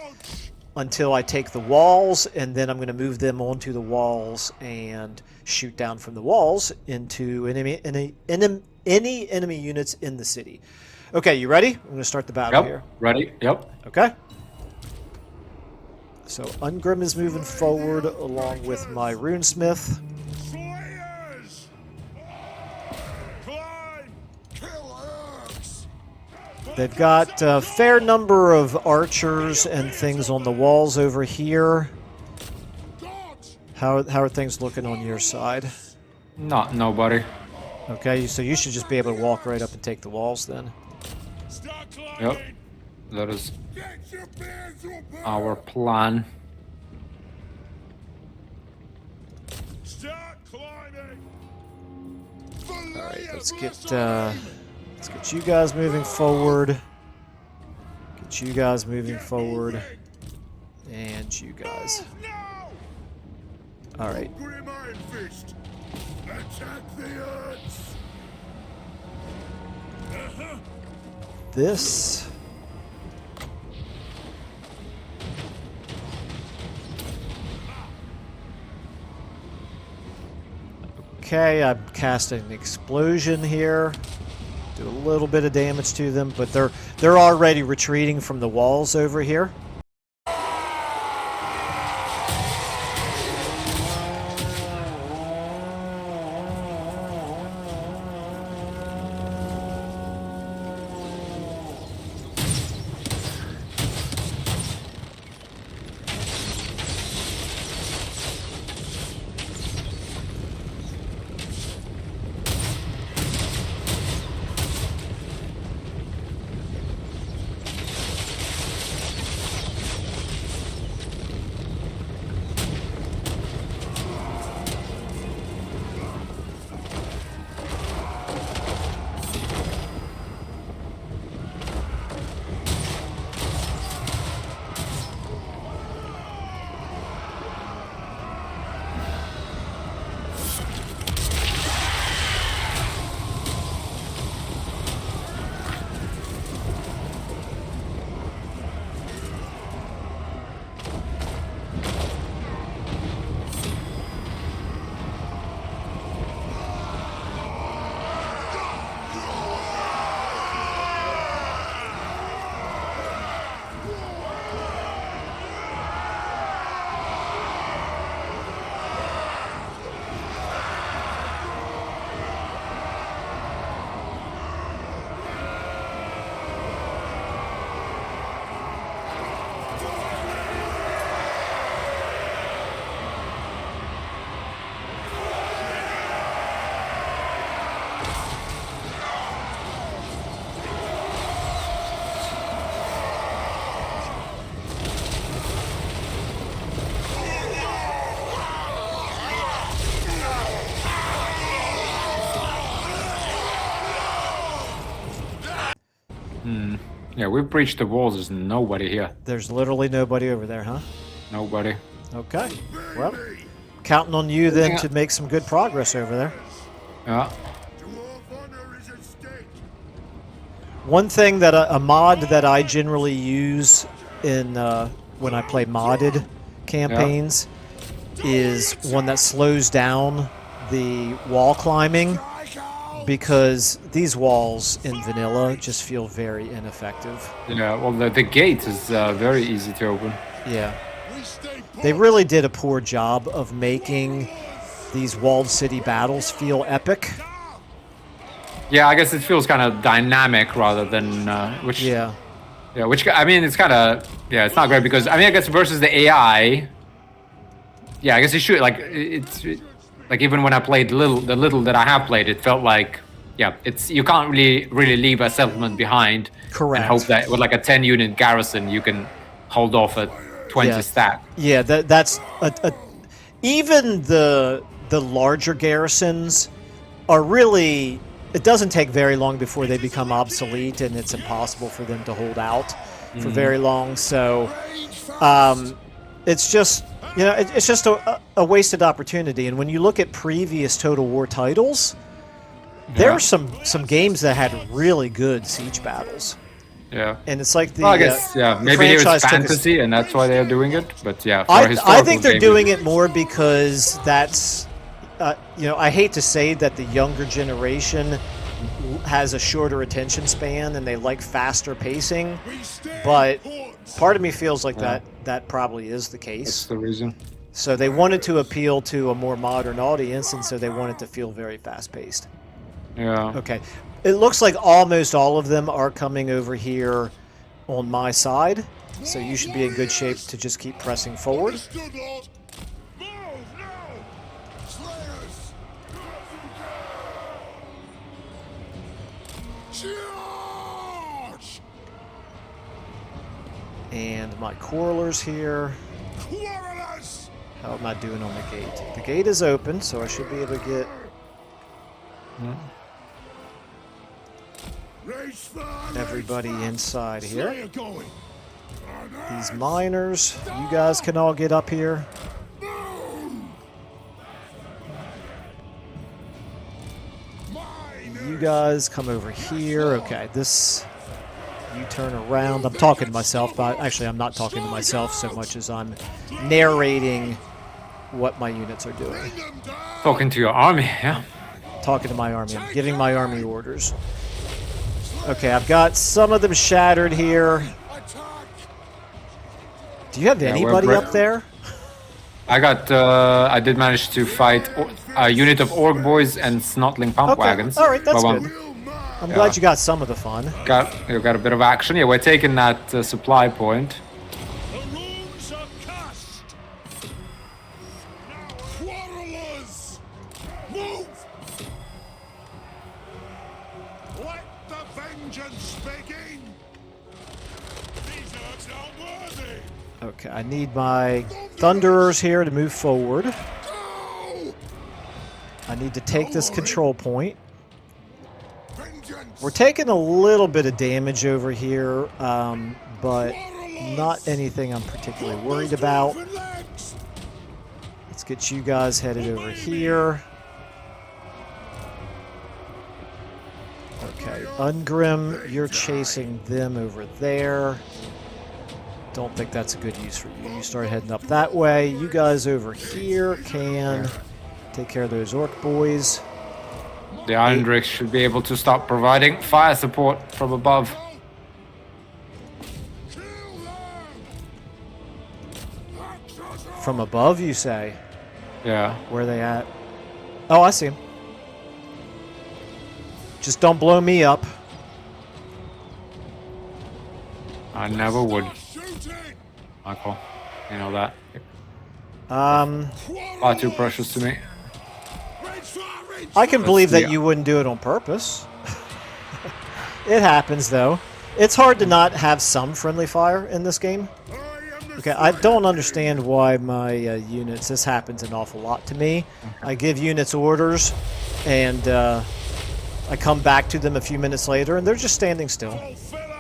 until I take the walls, and then I'm going to move them onto the walls and shoot down from the walls into any enemy units in the city. Okay, you ready? I'm going to start the battle Yep. here. Ready? Yep. Okay. So Ungrim is moving forward along with my runesmith. Slayers! Climb! Kill Urks! They've got a fair number of archers and things on the walls over here. Dodge! How are things looking on your side? Not nobody. Okay, so you should just be able to walk right up and take the walls then. Start climbing! Yep. That is Get your bears or burn! our plan. Start climbing! All right, let's get you guys moving forward. Get you guys moving forward, and you guys. Now! All right. Grim Iron Fist! Attack the Urks! This. Okay, I'm casting an explosion here. Do a little bit of damage to them, but they're already retreating from the walls over here. Yeah, we've breached the walls. There's nobody here. There's literally nobody over there, huh? Nobody. Okay. Well, Counting on you then to make some good progress over there. Yeah. One thing that a mod that I generally use in when I play modded campaigns is one that slows down the wall climbing, because these walls in vanilla just feel very ineffective. Yeah, well, the gate is very easy to open. Yeah. They really did a poor job of making these walled city battles feel epic. Yeah, I guess it feels kind of dynamic rather than which. Yeah. Yeah, which I mean, it's kind of it's not great because I mean, I guess versus the AI. Yeah, I guess it should like even when I played the little that I have played, it felt like it's you can't really leave a settlement behind. Correct. And hope that with like a 10-unit garrison you can hold off a 20 stack. Yeah, that's even the larger garrisons are really. It doesn't take very long before they become obsolete, and it's impossible for them to hold out for very long. So, it's just it's just a wasted opportunity. And when you look at previous Total War titles, there are some games that had really good siege battles. Yeah, and it's like I guess maybe here it's fantasy, and that's why they're doing it. But yeah, I think they're doing it more because that's. I hate to say that the younger generation has a shorter attention span and they like faster pacing, but part of me feels like that probably is the case. That's the reason. So they wanted to appeal to a more modern audience, and so they wanted to feel very fast-paced. Yeah. Okay. It looks like almost all of them are coming over here on my side, so you should be in good shape to just keep pressing forward. And my Quarrelers here. How am I doing on the gate? The gate is open, so I should be able to get everybody inside here. These miners, you guys can all get up here. You guys come over here. Okay, this... You turn around. I'm talking to myself, but actually I'm not talking to myself so much as I'm narrating what my units are doing. Talking to your army, yeah? Talking to my army. I'm giving my army orders. Okay, I've got some of them shattered here. Do you have anybody up there? I did manage to fight a unit of Orc Boys and Snotling Pump Wagons. All right, that's good. I'm glad you got some of the fun. You got a bit of action. Yeah, we're taking that supply point. The runes are cast. Now, quarrelers, move. Let the vengeance begin. These orcs are worthy. Okay, I need my Thunderers here to move forward. Go! I need to take this control point. We're taking a little bit of damage over here, but not anything I'm particularly worried about. Let's get you guys headed over here. Okay, Ungrim, you're chasing them over there. Don't think that's a good use for you. You start heading up that way. You guys over here can take care of those Orc boys. The Undrix should be able to start providing fire support from above. From above, you say? Yeah. Where are they at? Oh, I see them. Just don't blow me up. I never would. Michael, you know that. Far too precious to me. I can believe that you wouldn't do it on purpose. It happens, though. It's hard to not have some friendly fire in this game. Okay, I don't understand why my units... This happens an awful lot to me. I give units orders, and I come back to them a few minutes later, and they're just standing still.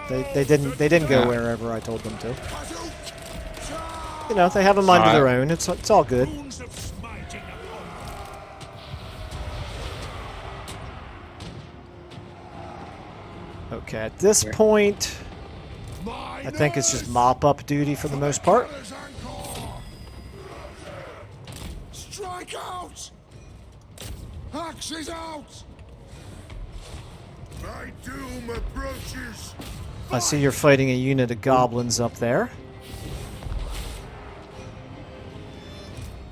They didn't go wherever I told them to. You know, they have a mind of their own. It's all good. Okay, at this point, I think it's just mop-up duty for the most part. Strike out! Axes out! My doom approaches. I see you're fighting a unit of goblins up there.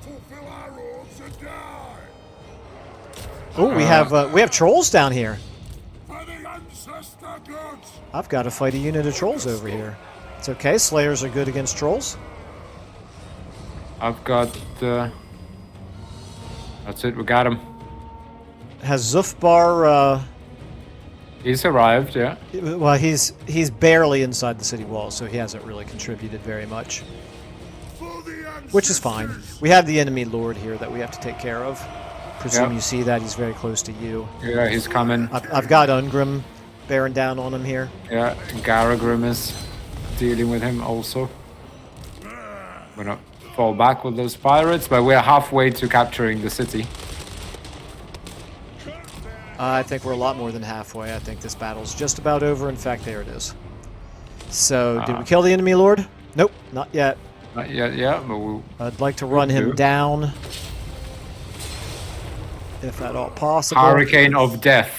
Fulfill our orders and die. Oh, we have trolls down here. For the ancestor gods. I've got to fight a unit of trolls over here. It's okay. Slayers are good against trolls. I've got. That's it. We got him. Has Zufbar? He's arrived. Yeah. Well, he's barely inside the city wall, so he hasn't really contributed very much, For the which is fine. We have the enemy lord here that we have to take care of. Presume Yep. you see that he's very close to you. Yeah, he's coming. I've got Ungrim bearing down on him here. Yeah, Garagrim is dealing with him also. We're gonna fall back with those pirates, but we're halfway to capturing the city. I think we're a lot more than halfway. I think this battle's just about over. In fact, there it is. So, did we kill the enemy lord? Nope, not yet. Not yet, yeah, but we'll I'd like to run him do. down, if at all possible. Hurricane of Death.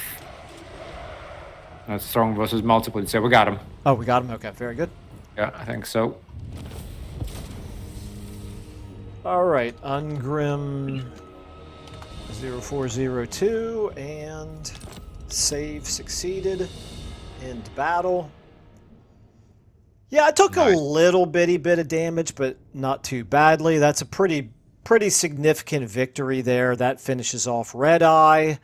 That's strong versus multiple. So we got him. Oh, we got him. Okay, very good. Yeah, I think so. All right, Ungrim 0402 and save succeeded. End battle. Yeah, I took Nice. a little bitty bit of damage, but not too badly. That's a pretty significant victory there. That finishes off Red Eye.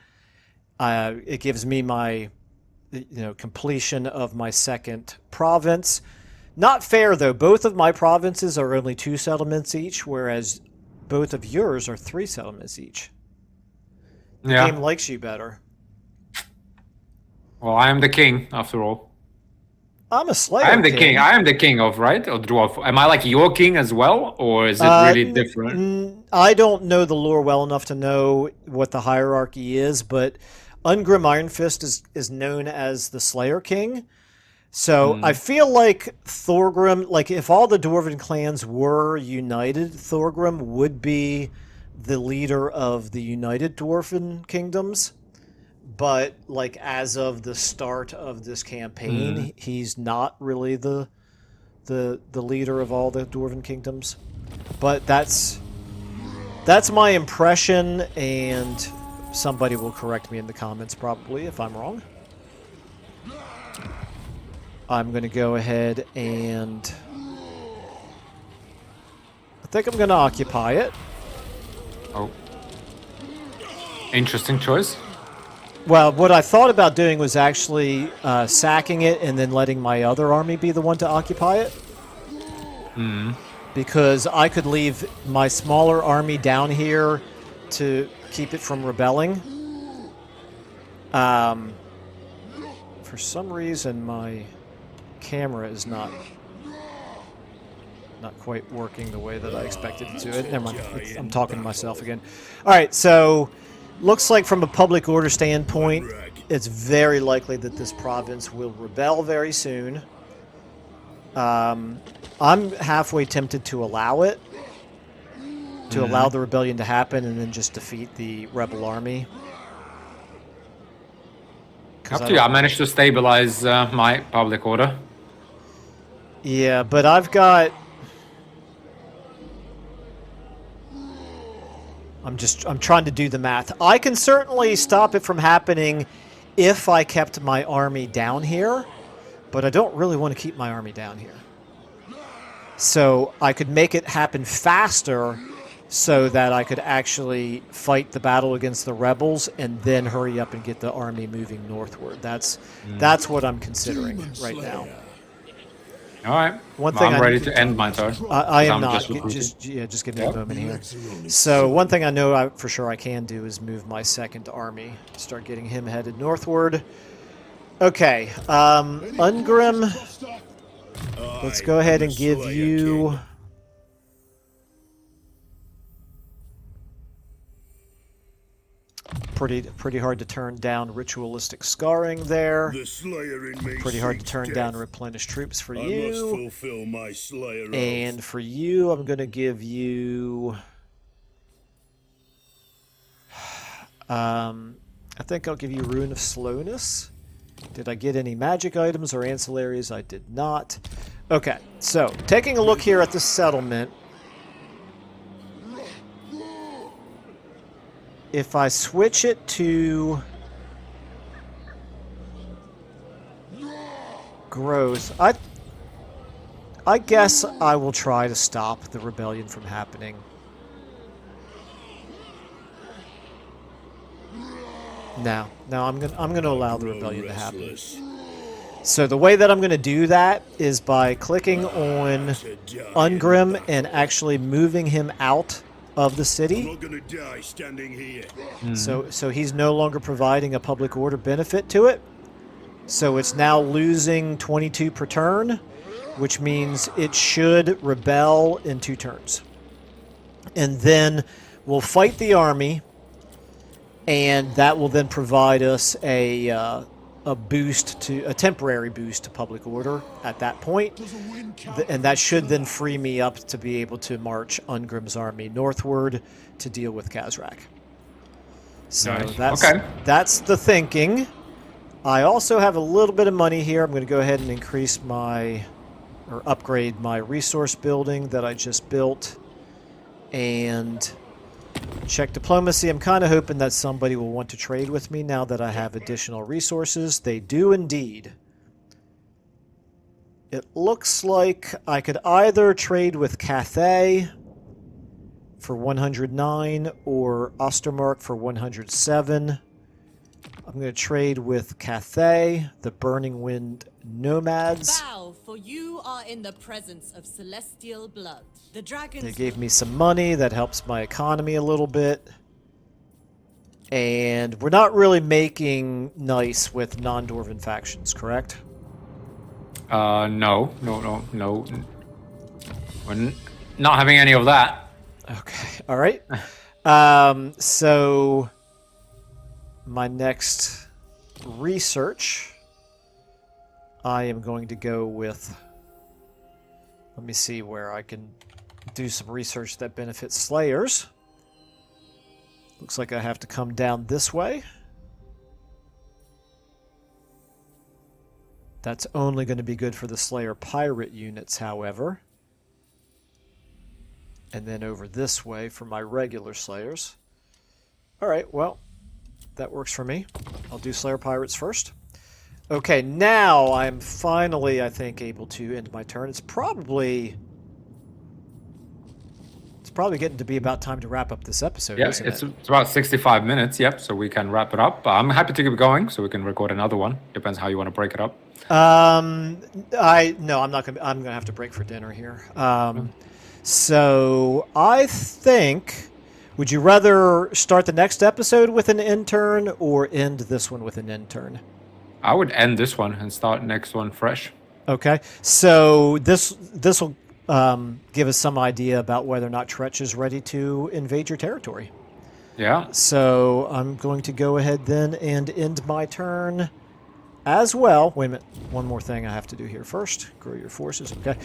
It gives me my completion of my second province. Not fair, though. Both of my provinces are only 2 settlements each, whereas both of yours are 3 settlements each. The Yeah. game likes you better. Well, I am the king, after all. I'm a Slayer I am the king. I am the king of, right? Or dwarf. Am I like your king as well? Or is it really different? I don't know the lore well enough to know what the hierarchy is, but Ungrim Iron Fist is known as the Slayer King. So I feel like Thorgrim, like if all the Dwarven clans were united, Thorgrim would be the leader of the United Dwarven Kingdoms. But like as of the start of this campaign, he's not really the leader of all the Dwarven Kingdoms. But that's my impression, and somebody will correct me in the comments probably if I'm wrong. I'm going to go ahead and I think I'm going to occupy it. Oh. Interesting choice. Well, what I thought about doing was actually sacking it and then letting my other army be the one to occupy it. Because I could leave my smaller army down here to keep it from rebelling. For some reason, my camera is not quite working the way that I expected it to. Never mind. I'm talking to myself again. All right, so looks like from a public order standpoint, it's very likely that this province will rebel very soon. I'm halfway tempted to allow it, to allow the rebellion to happen and then just defeat the rebel army. Up to you. I managed to stabilize my public order. Yeah, but I've got... I'm trying to do the math. I can certainly stop it from happening if I kept my army down here, but I don't really want to keep my army down here. So I could make it happen faster so that I could actually fight the battle against the rebels and then hurry up and get the army moving northward. That's what I'm considering right now. All right. One Well, thing I'm I- ready to end my turn. I am I'm not. just recruiting. Just give me a moment here. So one thing I know for sure I can do is move my second army. Start getting him headed northward. Okay. Ungrim, let's go ahead and give you... pretty hard to turn down ritualistic scarring there. The Slayer in me Pretty hard to seeks turn death. down replenish troops for I must you. fulfill my Slayer oath. And for you, I'm going to give you... I think I'll give you Rune of Slowness. Did I get any magic items or ancillaries? I did not. Okay, so taking a look here at the settlement. If I switch it to growth, I guess I will try to stop the rebellion from happening. No, I'm gonna allow the rebellion to happen. So the way that I'm gonna do that is by clicking on Ungrim and actually moving him out of the I'm city. not gonna die standing here. So he's no longer providing a public order benefit to it. So it's now losing 22 per turn, which means it should rebel in 2 turns. And then we'll fight the army, and that will then provide us a boost to a temporary boost to public order at that point. And that should then free me up to be able to march Ungrim's army northward to deal with Khazrak. So Nice. that's the thinking. I also have a little bit of money here. I'm going to go ahead and increase or upgrade my resource building that I just built. And check diplomacy. I'm kind of hoping that somebody will want to trade with me now that I have additional resources. They do indeed. It looks like I could either trade with Cathay for 109 or Ostermark for 107. I'm going to trade with Cathay, the Burning Wind Nomads. Bow, for you are in the presence of celestial blood. The dragons. They gave me some money. That helps my economy a little bit. And we're not really making nice with non-Dwarven factions, correct? No. We're not having any of that. Okay, all right. So my next research, I am going to go with... Let me see where I can do some research that benefits Slayers. Looks like I have to come down this way. That's only going to be good for the Slayer pirate units, however. And then over this way for my regular Slayers. Alright, well, that works for me. I'll do Slayer pirates first. Okay, now I'm finally, I think, able to end my turn. It's probably getting to be about time to wrap up this episode, Yeah, isn't it's it? about 65 minutes, yep, so we can wrap it up. I'm happy to keep going, so we can record another one. Depends how you want to break it up. I'm gonna have to break for dinner here. So I think, would you rather start the next episode with an intern or end this one with an intern? I would end this one and start next one fresh. Okay, so this will give us some idea about whether or not Tretch is ready to invade your territory. Yeah. So I'm going to go ahead then and end my turn as well. Wait a minute, one more thing I have to do here first. Grow your forces, okay.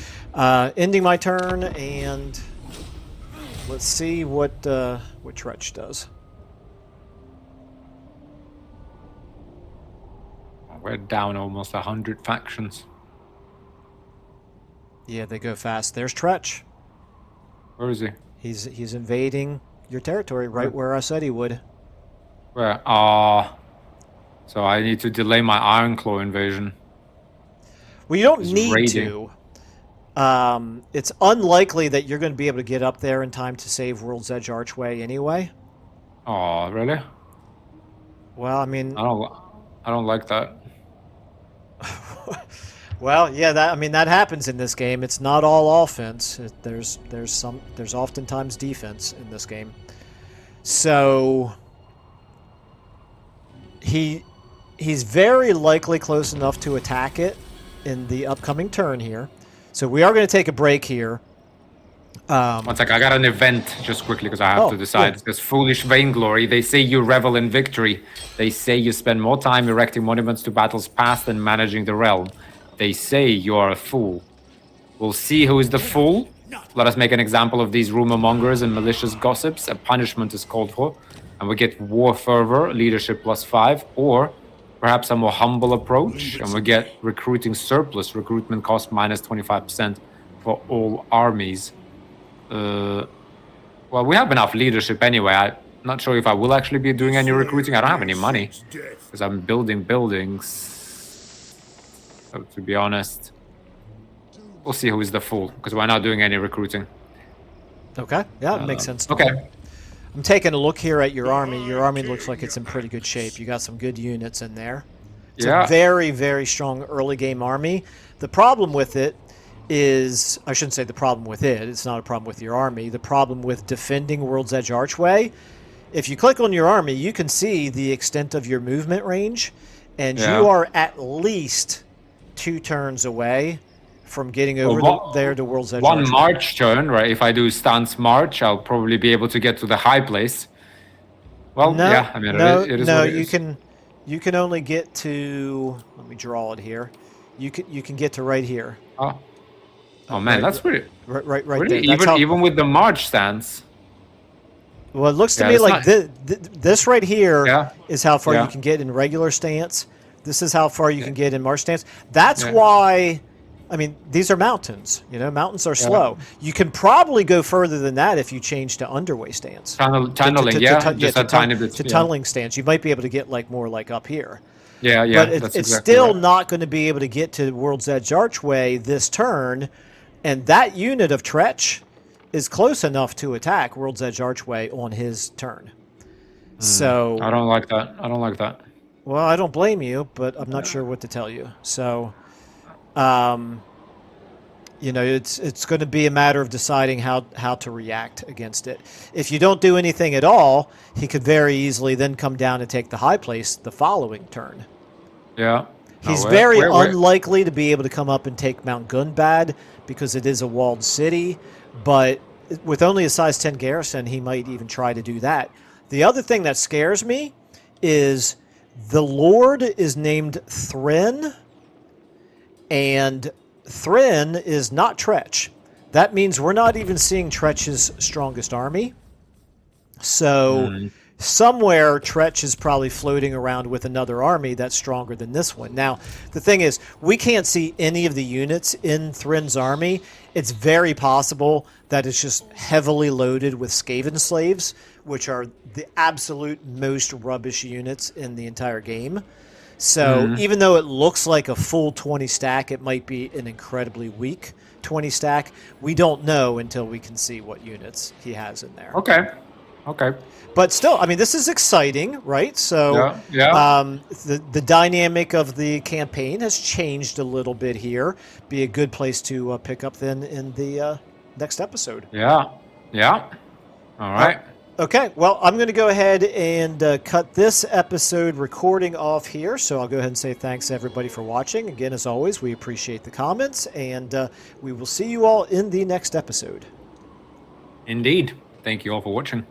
Ending my turn, and let's see what Tretch does. We're down almost 100 factions. Yeah, they go fast. There's Tretch. Where is he? He's invading your territory right where I said he would. Where? So I need to delay my Ironclaw invasion. Well, you don't He's need raiding. to. It's unlikely that you're going to be able to get up there in time to save World's Edge Archway anyway. Oh, really? Well, I mean... I don't like that. Well, yeah, that happens in this game. It's not all offense. There's oftentimes defense in this game. So he's very likely close enough to attack it in the upcoming turn here. So we are going to take a break here. One sec, I got an event just quickly because I have Oh, to decide. yeah. It says foolish vainglory. They say you revel in victory. They say you spend more time erecting monuments to battles past than managing the realm. They say you are a fool. We'll see who is the fool. Let us make an example of these rumor mongers and malicious gossips. A punishment is called for, and we get war fervor, leadership +5, or perhaps a more humble approach, and we get recruiting surplus, recruitment cost -25% for all armies. Well, we have enough leadership anyway. I'm not sure if I will actually be doing any recruiting. I don't have any money because I'm building buildings. So to be honest, we'll see who is the fool because we're not doing any recruiting. Okay. Yeah, it makes sense. to me. Okay. I'm taking a look here at your army. Your army looks like it's in pretty good shape. You got some good units in there. It's Yeah. a very, very strong early game army. The problem with it is, I shouldn't say the problem with it. It's not a problem with your army. The problem with defending World's Edge Archway, if you click on your army, you can see the extent of your movement range, and Yeah. you are at least 2 turns away from getting over there to World's Edge One Archway. march turn, right? If I do stance march, I'll probably be able to get to the high place. Well, No, yeah, I mean, no, it is no. what it You is. can only get to. Let me draw it here. You can get to right here. Oh man, that's pretty. Right Really, there. That's even with the march stance. Well, it looks to Yeah, me it's like not- this right here is Yeah. how far Yeah. you can get in regular stance. This is how far you can get in march stance. That's Yeah. why. I mean, these are mountains. You know, mountains are slow. You can probably go further than that if you change to underway stance. Tunneling, just a tiny bit. To Yeah. tunneling stance. You might be able to get like more like up here. Yeah, But that's it's exactly still right. not going to be able to get to World's Edge Archway this turn, and that unit of Tretch is close enough to attack World's Edge Archway on his turn. So, I don't like that. I don't like that. well, I don't blame you, but I'm not sure what to tell you. So, you know, it's going to be a matter of deciding how to react against it. If you don't do anything at all, he could very easily then come down and take the high place the following turn. Yeah. He's No, very where- unlikely to be able to come up and take Mount Gunbad because it is a walled city, but with only a size 10 garrison, he might even try to do that. The other thing that scares me is the Lord is named Thren, and Thren is not Tretch. That means we're not even seeing Tretch's strongest army. So somewhere Tretch is probably floating around with another army that's stronger than this one. Now, the thing is, we can't see any of the units in Thren's army. It's very possible that it's just heavily loaded with Skaven slaves, which are the absolute most rubbish units in the entire game. So even though it looks like a full 20 stack, it might be an incredibly weak 20 stack. We don't know until we can see what units he has in there. Okay. But still, I mean, this is exciting, right? So Yeah. the dynamic of the campaign has changed a little bit here. Be a good place to pick up then in the next episode. Yeah. All right. Okay, well, I'm going to go ahead and cut this episode recording off here. So I'll go ahead and say thanks everybody for watching. Again, as always, we appreciate the comments, and we will see you all in the next episode. Indeed. Thank you all for watching.